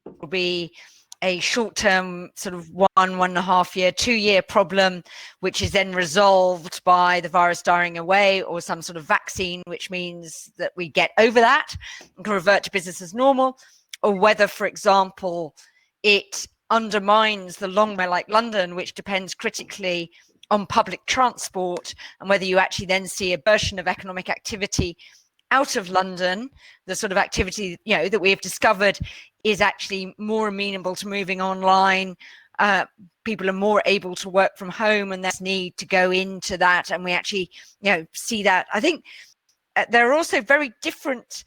S3: will be a short-term sort of 1.5 year, 2-year problem, which is then resolved by the virus dying away, or some sort of vaccine, which means that we get over that and can revert to business as normal, or whether, for example, it undermines the long way like London, which depends critically on public transport, and whether you actually then see a version of economic activity out of London, the sort of activity that we have discovered is actually more amenable to moving online. People are more able to work from home, and there's need to go into that, and we actually see that. I think there are also very different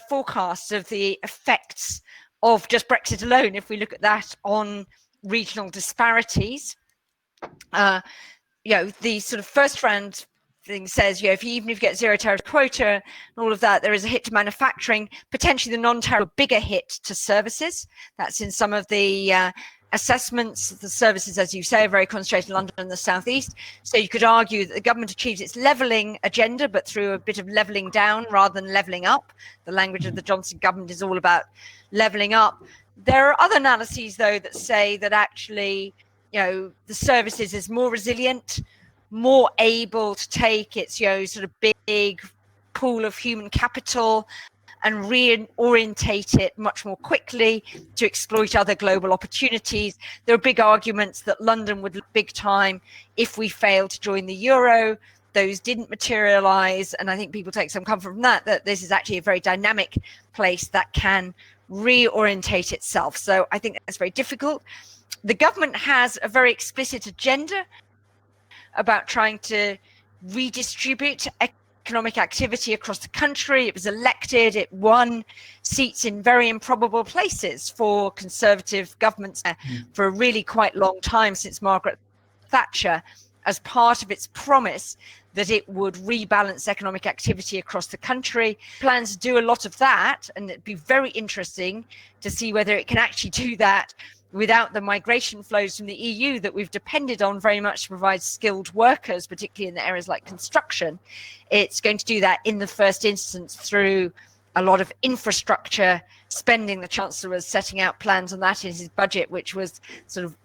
S3: forecasts of the effects of just Brexit alone. If we look at that on regional disparities, the sort of first round thing says, even if you get zero tariff quota and all of that, there is a hit to manufacturing, potentially the non-tariff bigger hit to services. That's in some of the assessments. The services, as you say, are very concentrated in London and the southeast. So you could argue that the government achieves its levelling agenda, but through a bit of levelling down rather than levelling up. The language of the Johnson government is all about levelling up. There are other analyses, though, that say that actually, the services is more resilient, more able to take its sort of big pool of human capital and reorientate it much more quickly to exploit other global opportunities. There are big arguments that London would look big time if we failed to join the euro. Those didn't materialize, and I think people take some comfort from that this is actually a very dynamic place that can reorientate itself. So I think that's very difficult. The government has a very explicit agenda about trying to redistribute economic activity across the country. It was elected, it won seats in very improbable places for Conservative governments for a really quite long time, since Margaret Thatcher, as part of its promise that it would rebalance economic activity across the country. Plans to do a lot of that, and it'd be very interesting to see whether it can actually do that without the migration flows from the EU that we've depended on very much to provide skilled workers, particularly in the areas like construction. It's going to do that in the first instance through a lot of infrastructure spending. The Chancellor was setting out plans on that in his budget, which was sort of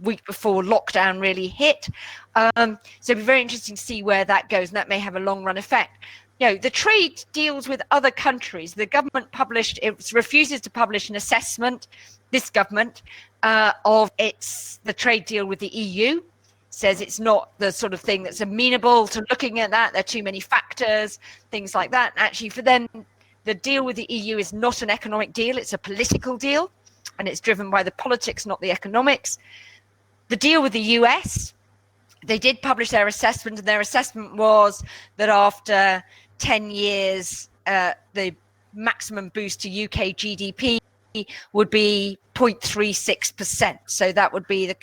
S3: week before lockdown really hit. So it'd be very interesting to see where that goes, and that may have a long run effect. The trade deals with other countries. The government refuses to publish an assessment, this government, of the trade deal with the EU. Says it's not the sort of thing that's amenable to looking at that. There are too many factors, things like that. Actually, for them, the deal with the EU is not an economic deal. It's a political deal, and it's driven by the politics, not the economics. The deal with the US, they did publish their assessment, and their assessment was that after 10 years, the maximum boost to UK GDP would be 0.36%. So that would be the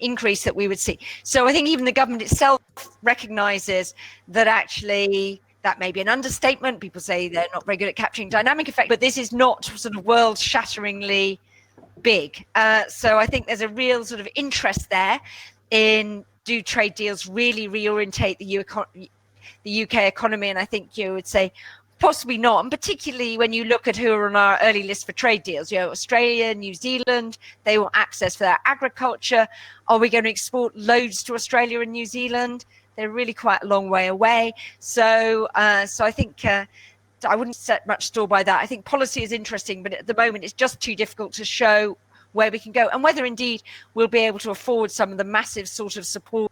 S3: increase that we would see. So I think even the government itself recognizes that actually that may be an understatement. People say they're not very good at capturing dynamic effect, but this is not sort of world-shatteringly big. So I think there's a real sort of interest there in, do trade deals really reorientate the UK economy? And I think you would say possibly not, and particularly when you look at who are on our early list for trade deals. Australia, New Zealand, they want access for their agriculture. Are we going to export loads to Australia and New Zealand? They're really quite a long way away. So I think I wouldn't set much store by that. I think policy is interesting, but at the moment it's just too difficult to show where we can go and whether indeed we'll be able to afford some of the massive sort of support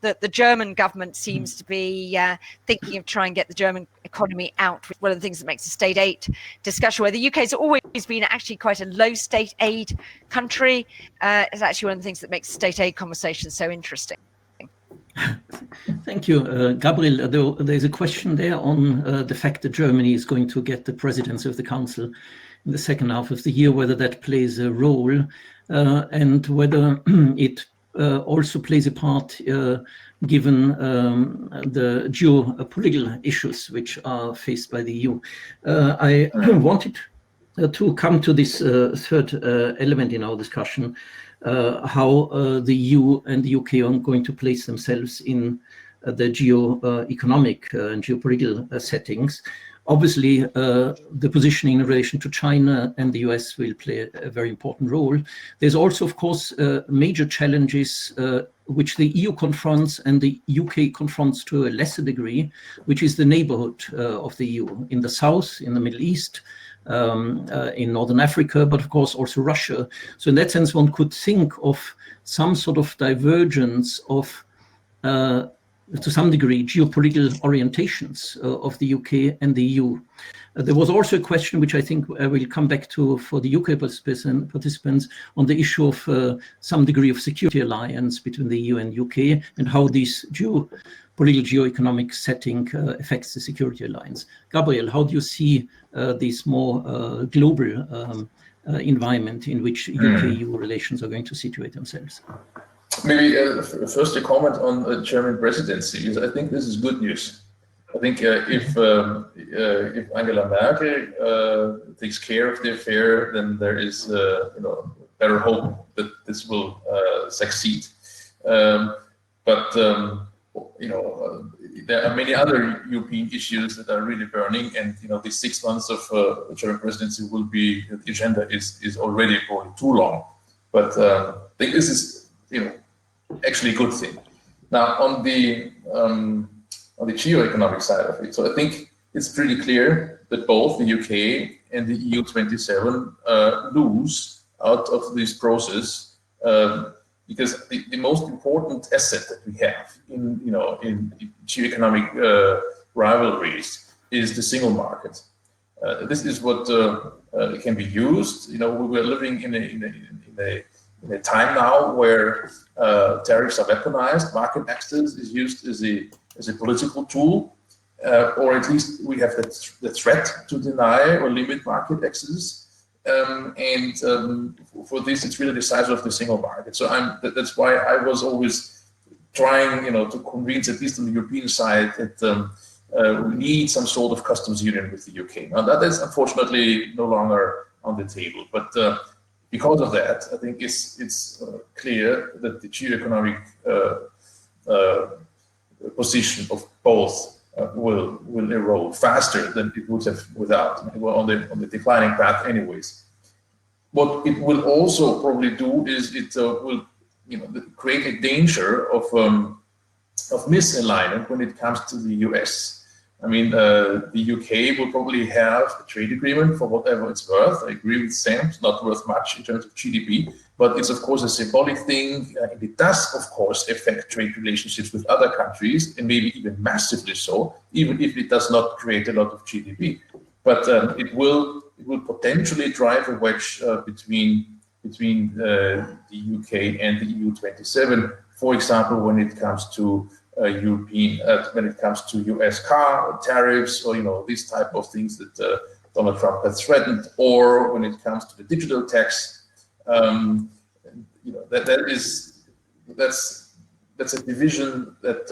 S3: that the German government seems to be thinking of trying to get the German economy out. One of the things that makes the state aid discussion, where the UK has always been actually quite a low state aid country, is actually one of the things that makes the state aid conversation so interesting.
S1: Thank you, Gabriel. There's a question there on the fact that Germany is going to get the presidency of the Council in the second half of the year, whether that plays a role and whether it also plays a part given the geopolitical issues which are faced by the EU. I wanted to come to this third element in our discussion, how the EU and the UK are going to place themselves in the geo-economic and geopolitical settings. Obviously, the positioning in relation to China and the US will play a very important role. There's also, of course, major challenges which the EU confronts and the UK confronts to a lesser degree, which is the neighborhood of the EU in the south, in the Middle East, in Northern Africa, but of course also Russia. So in that sense, one could think of some sort of divergence of to some degree, geopolitical orientations of the UK and the EU. There was also a question, which I think I will come back to for the UK participants, on the issue of some degree of security alliance between the EU and UK and how this geopolitical, geo-economic setting affects the security alliance. Gabriel, how do you see this more global environment in which UK-EU relations are going to situate themselves?
S4: Maybe first a comment on the German presidency. I think this is good news. I think if Angela Merkel takes care of the affair, then there is better hope that this will succeed. But there are many other European issues that are really burning, and these 6 months of the German presidency will be, the agenda is already probably too long. But I think this is actually a good thing. Now on the geo-economic side of it, so I think it's pretty clear that both the UK and the EU 27 lose out of this process because the most important asset that we have in geo-economic rivalries is the single market. This is what can be used. We're living in a time now where tariffs are weaponized. Market access is used as a political tool, or at least we have the threat to deny or limit market access. For this, it's really the size of the single market. So that's why I was always trying, to convince, at least on the European side, that we need some sort of customs union with the UK. Now that is unfortunately no longer on the table, but because of that, I think it's clear that the geo-economic position of both will erode faster than it would have without. We're on the declining path anyways. What it will also probably do is it will create a danger of misalignment when it comes to the US. I mean, the UK will probably have a trade agreement for whatever it's worth. I agree with Sam, it's not worth much in terms of GDP, but it's of course a symbolic thing. It does, of course, affect trade relationships with other countries, and maybe even massively so, even if it does not create a lot of GDP. But it will potentially drive a wedge between the UK and the EU 27, for example, when it comes to when it comes to US car tariffs, or these type of things that Donald Trump has threatened, or when it comes to the digital tax, that's a division that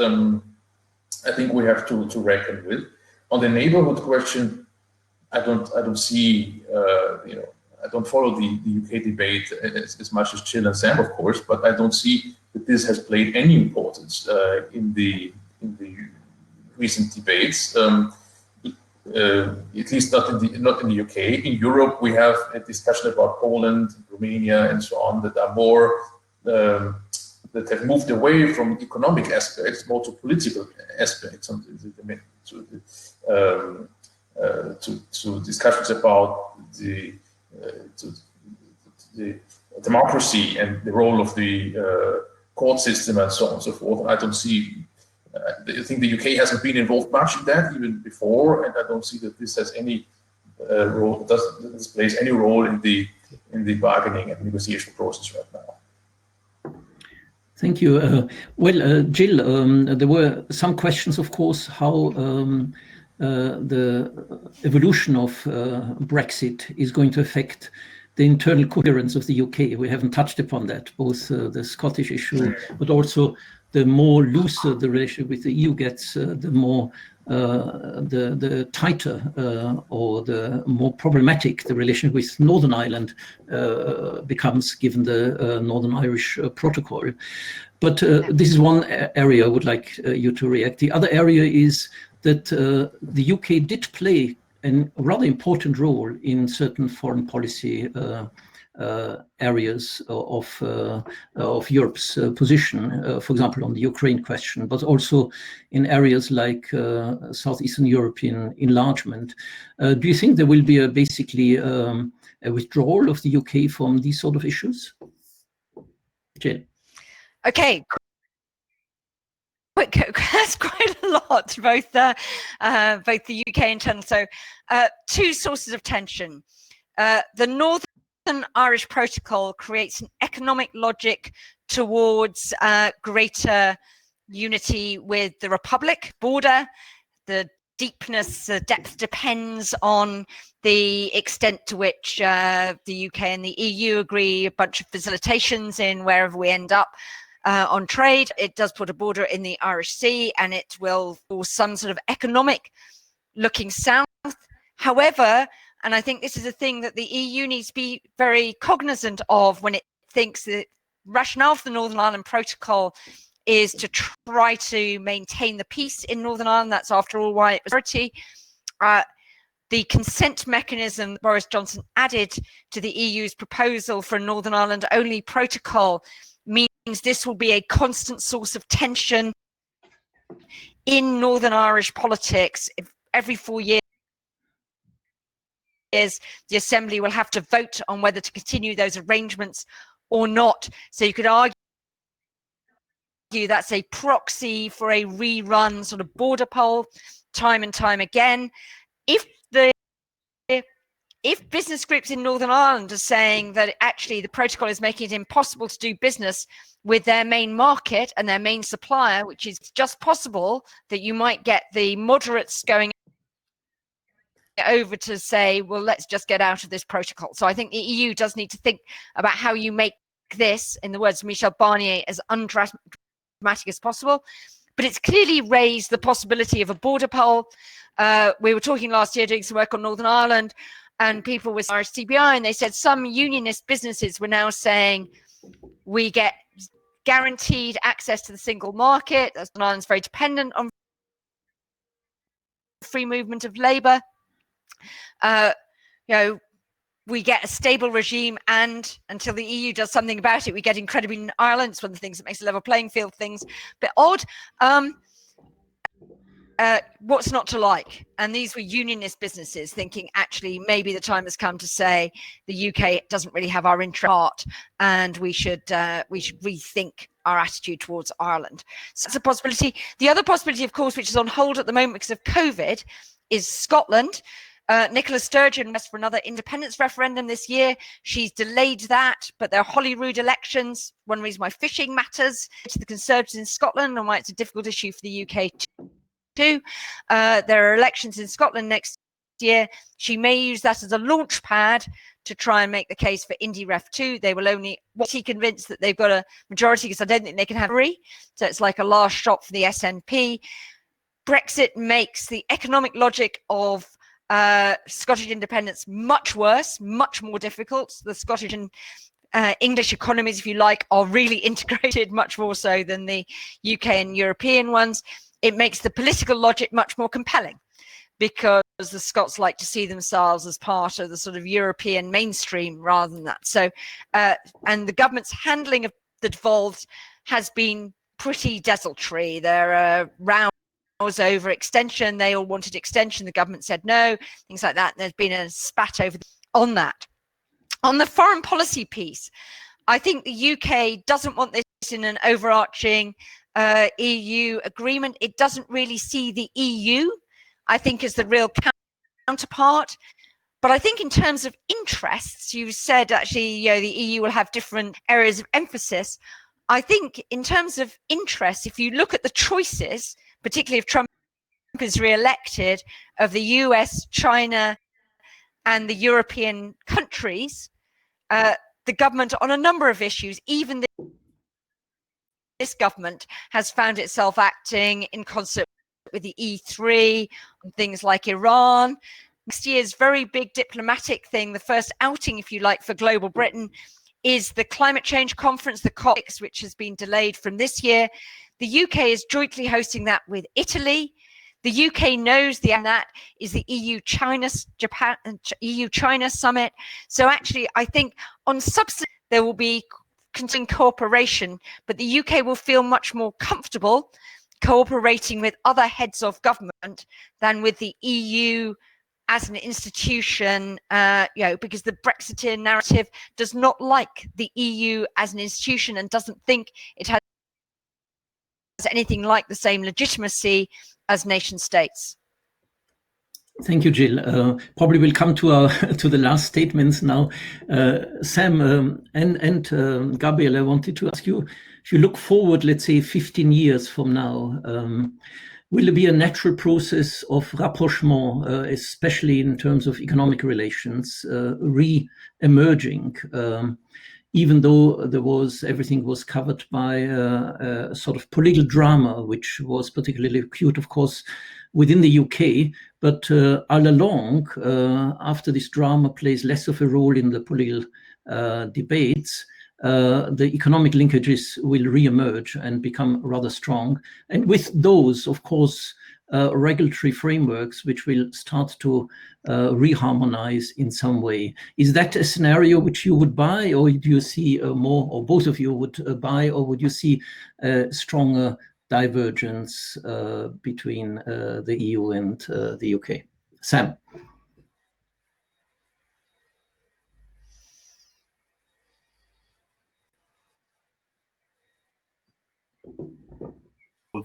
S4: I think we have to reckon with. On the neighborhood question, I don't see I don't follow the UK debate as much as Jill and Sam, of course, but I don't see that this has played any importance in the recent debates. At least not in the UK. In Europe, we have a discussion about Poland, Romania, and so on that are more that have moved away from economic aspects, more to political aspects. to discussions about the democracy and the role of the court system and so on and so forth. And I don't see. I think the UK hasn't been involved much in that even before, and I don't see that this has any role. This plays any role in the bargaining and negotiation process right now.
S1: Thank you. Well, Jill, there were some questions, of course, how the evolution of Brexit is going to affect the internal coherence of the UK. We haven't touched upon that, both the Scottish issue, but also the more looser the relationship with the EU gets, the more the tighter or the more problematic the relation with Northern Ireland becomes, given the Northern Irish Protocol. But this is one area I would like you to react. The other area is that the UK did play a rather important role in certain foreign policy areas of Europe's position, for example, on the Ukraine question, but also in areas like Southeastern European enlargement. Do you think there will be basically a withdrawal of the UK from these sort of issues? Jill.
S3: Okay. That's quite a lot, both the UK and internal. So, two sources of tension. The Northern Irish Protocol creates an economic logic towards greater unity with the Republic border. The deepness, the depth depends on the extent to which the UK and the EU agree a bunch of facilitations in wherever we end up. On trade, it does put a border in the Irish Sea, and it will force some sort of economic looking south. However, and I think this is a thing that the EU needs to be very cognizant of when it thinks the rationale for the Northern Ireland Protocol is to try to maintain the peace in Northern Ireland. That's, after all, why it was priority. The consent mechanism Boris Johnson added to the EU's proposal for a Northern Ireland only protocol means this will be a constant source of tension in Northern Irish politics. Every 4 years, the Assembly will have to vote on whether to continue those arrangements or not. So you could argue that's a proxy for a rerun sort of border poll time and time again. If business groups in Northern Ireland are saying that actually the protocol is making it impossible to do business with their main market and their main supplier, which is just possible that you might get the moderates going over to say, well, let's just get out of this protocol. So I think the EU does need to think about how you make this, in the words of Michel Barnier, as undramatic as possible. But it's clearly raised the possibility of a border poll. We were talking last year, doing some work on Northern Ireland, and people with Irish CBI, and they said some unionist businesses were now saying we get guaranteed access to the single market. Northern Ireland's very dependent on free movement of labour. We get a stable regime, and until the EU does something about it, we get incredibly in Ireland. It's one of the things that makes a level playing field things a bit odd. What's not to like? And these were unionist businesses thinking, actually, maybe the time has come to say the UK doesn't really have our interest at heart, and we should rethink our attitude towards Ireland. So that's a possibility. The other possibility, of course, which is on hold at the moment because of COVID, is Scotland. Nicola Sturgeon asked for another independence referendum this year. She's delayed that, but there are Holyrood elections. One reason why fishing matters to the Conservatives in Scotland and why it's a difficult issue for the UK too. There are elections in Scotland next year. She may use that as a launch pad to try and make the case for IndyRef 2. They will only, was he convinced that they've got a majority, because I don't think they can have three. So it's like a last shot for the SNP. Brexit makes the economic logic of Scottish independence much worse, much more difficult. The Scottish and English economies, if you like, are really integrated much more so than the UK and European ones. It makes the political logic much more compelling because the Scots like to see themselves as part of the sort of European mainstream rather than that. So, and the government's handling of the devolved has been pretty desultory. There are round was over extension. They all wanted extension. The government said no, things like that. There's been a spat over on that. On the foreign policy piece, I think the UK doesn't want this in an overarching EU agreement. It doesn't really see the EU, I think, as the real counterpart. But I think in terms of interests, you said actually, the EU will have different areas of emphasis. I think in terms of interests, if you look at the choices, particularly if Trump is re-elected, of the US, China, and the European countries, the government on a number of issues, even this government has found itself acting in concert with the E3 on things like Iran. Next year's very big diplomatic thing, the first outing, if you like, for global Britain, is the climate change conference, the COP6, which has been delayed from this year. The UK is jointly hosting that with Italy. The UK knows that is the EU-China summit. So actually, I think on substance, there will be continuing cooperation, but the UK will feel much more comfortable cooperating with other heads of government than with the EU as an institution, because the Brexiteer narrative does not like the EU as an institution and doesn't think it has anything like the same legitimacy as nation states.
S1: Thank you, Jill. Probably we'll come to the last statements now. Sam and Gabriel, I wanted to ask you, if you look forward, let's say 15 years from now, will there be a natural process of rapprochement, especially in terms of economic relations, re-emerging, even though everything was covered by a sort of political drama, which was particularly acute, of course, within the UK, but all along, after this drama plays less of a role in the political debates, the economic linkages will re-emerge and become rather strong. And with those, of course, regulatory frameworks which will start to reharmonize in some way. Is that a scenario which you would buy, or do you see more, or both of you would buy, or would you see a stronger divergence between the EU and the UK? Sam.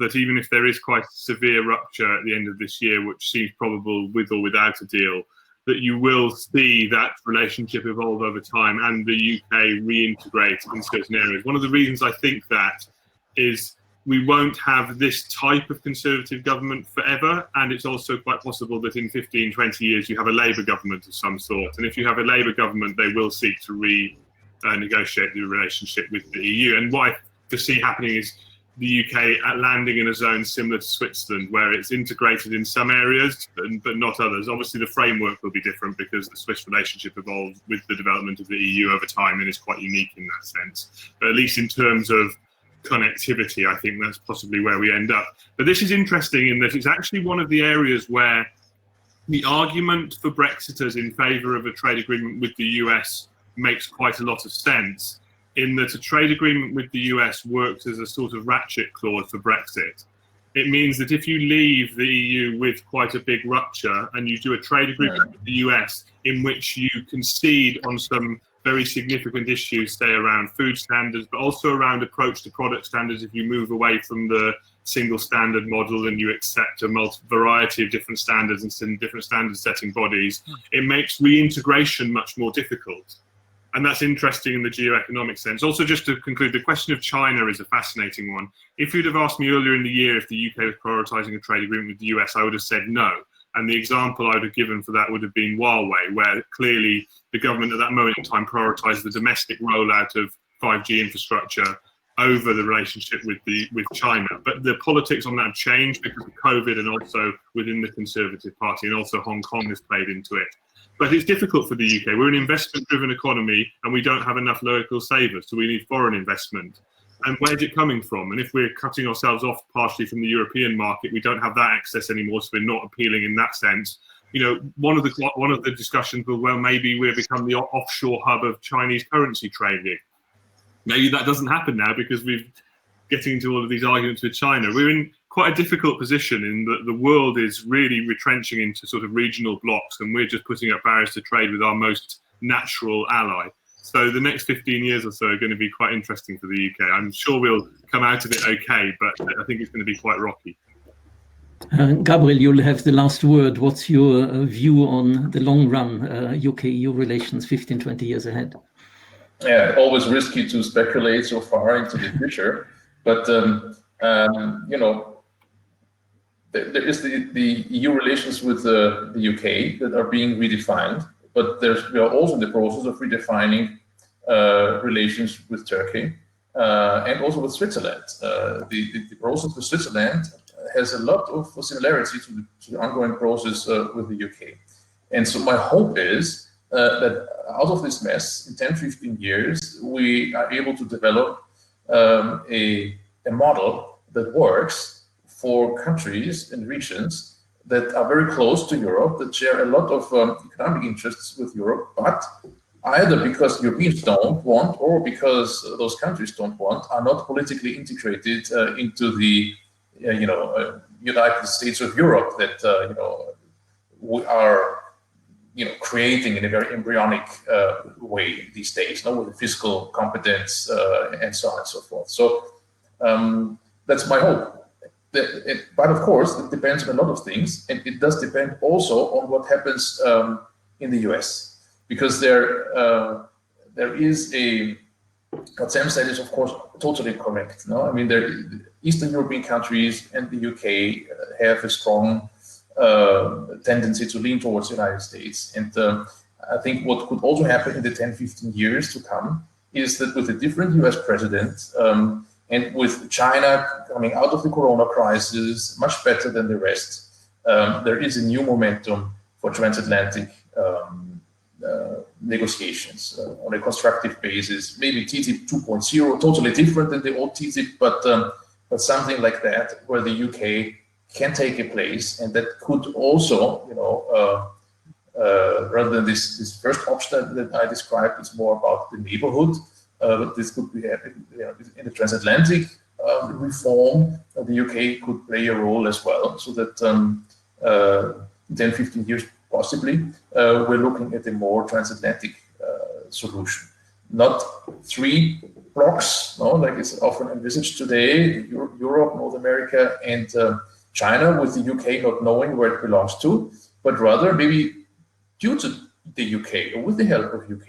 S2: That even if there is quite a severe rupture at the end of this year, which seems probable with or without a deal, that you will see that relationship evolve over time and the UK reintegrate in certain areas. One of the reasons I think that is we won't have this type of conservative government forever, and it's also quite possible that in 15, 20 years you have a Labour government of some sort. And if you have a Labour government, they will seek to renegotiate the relationship with the EU. And what I foresee happening is the UK landing in a zone similar to Switzerland, where it's integrated in some areas, but not others. Obviously, the framework will be different because the Swiss relationship evolved with the development of the EU over time and is quite unique in that sense. But at least in terms of connectivity, I think that's possibly where we end up. But this is interesting in that it's actually one of the areas where the argument for Brexiters in favour of a trade agreement with the US makes quite a lot of sense, in that a trade agreement with the US works as a sort of ratchet clause for Brexit. It means that if you leave the EU with quite a big rupture and you do a trade agreement with the US in which you concede on some very significant issues, say around food standards, but also around approach to product standards, if you move away from the single standard model and you accept a variety of different standards and different standard setting bodies, it makes reintegration much more difficult. And that's interesting in the geoeconomic sense. Also, just to conclude, the question of China is a fascinating one. If you'd have asked me earlier in the year if the UK was prioritising a trade agreement with the US, I would have said no. And the example I would have given for that would have been Huawei, where clearly the government at that moment in time prioritised the domestic rollout of 5G infrastructure over the relationship with China. But the politics on that have changed because of COVID and also within the Conservative Party, and also Hong Kong has played into it. But it's difficult for the UK. We're an investment-driven economy and we don't have enough local savers, so we need foreign investment. And where's it coming from? And if we're cutting ourselves off partially from the European market, we don't have that access anymore, so we're not appealing in that sense. You know, one of the discussions will, well, maybe we've become the offshore hub of Chinese currency trading. Maybe that doesn't happen now because we're getting into all of these arguments with China. We're in quite a difficult position in that the world is really retrenching into sort of regional blocks, and we're just putting up barriers to trade with our most natural ally. So the next 15 years or so are going to be quite interesting for the UK. I'm sure we'll come out of it okay, but I think it's going to be quite rocky.
S1: Gabriel, you'll have the last word. What's your view on the long run UK-EU relations 15, 20 years ahead?
S4: Yeah, always risky to speculate so far into the future, but there is the EU relations with the UK that are being redefined, but we are also in the process of redefining relations with Turkey and also with Switzerland. The process with Switzerland has a lot of similarity to the ongoing process with the UK. And so my hope is that out of this mess, in 10, 15 years, we are able to develop a model that works for countries and regions that are very close to Europe, that share a lot of economic interests with Europe, but either because Europeans don't want or because those countries don't want, are not politically integrated into the United States of Europe that we are creating in a very embryonic way these days, with fiscal competence and so on and so forth. So that's my hope. But of course, it depends on a lot of things, and it does depend also on what happens in the US, because there is what Sam said is of course totally correct. No, I mean, the Eastern European countries and the UK have a strong tendency to lean towards the United States. And I think what could also happen in the 10, 15 years to come is that with a different US president and with China coming out of the Corona crisis much better than the rest, there is a new momentum for transatlantic negotiations on a constructive basis. Maybe TTIP 2.0, totally different than the old TTIP, but something like that, where the UK can take a place, and that could also, rather than this first option that I described, it's more about the neighborhood. But this could be in the transatlantic reform. The UK could play a role as well, so that 10, 15 years possibly, we're looking at a more transatlantic solution. Not three blocks, like it's often envisaged today, Europe, North America, and China, with the UK not knowing where it belongs to, but rather maybe due to the UK or with the help of UK,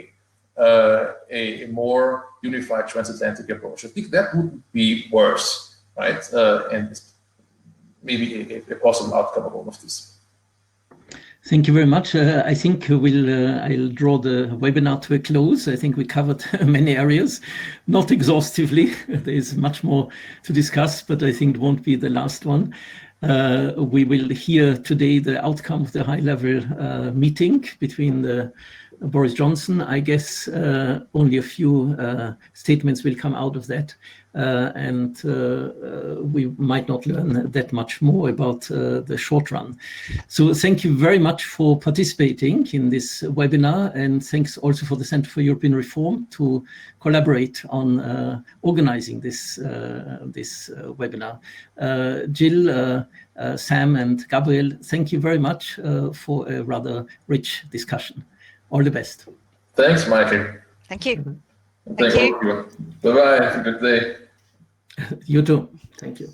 S4: a more unified transatlantic approach. I think that would be worse, right? And maybe a possible outcome of all of this.
S1: Thank you very much. I think I'll draw the webinar to a close. I think we covered many areas, not exhaustively. There is much more to discuss, but I think it won't be the last one. We will hear today the outcome of the high-level meeting between Boris Johnson. I guess only a few statements will come out of that, and we might not learn that much more about the short run. So thank you very much for participating in this webinar, and thanks also for the Center for European Reform to collaborate on organizing this webinar. Jill, Sam and Gabriel, thank you very much for a rather rich discussion. All the best.
S4: Thanks, Michael.
S3: Thank you.
S4: Thank you. Bye-bye. Have a good day.
S1: You too. Thank you.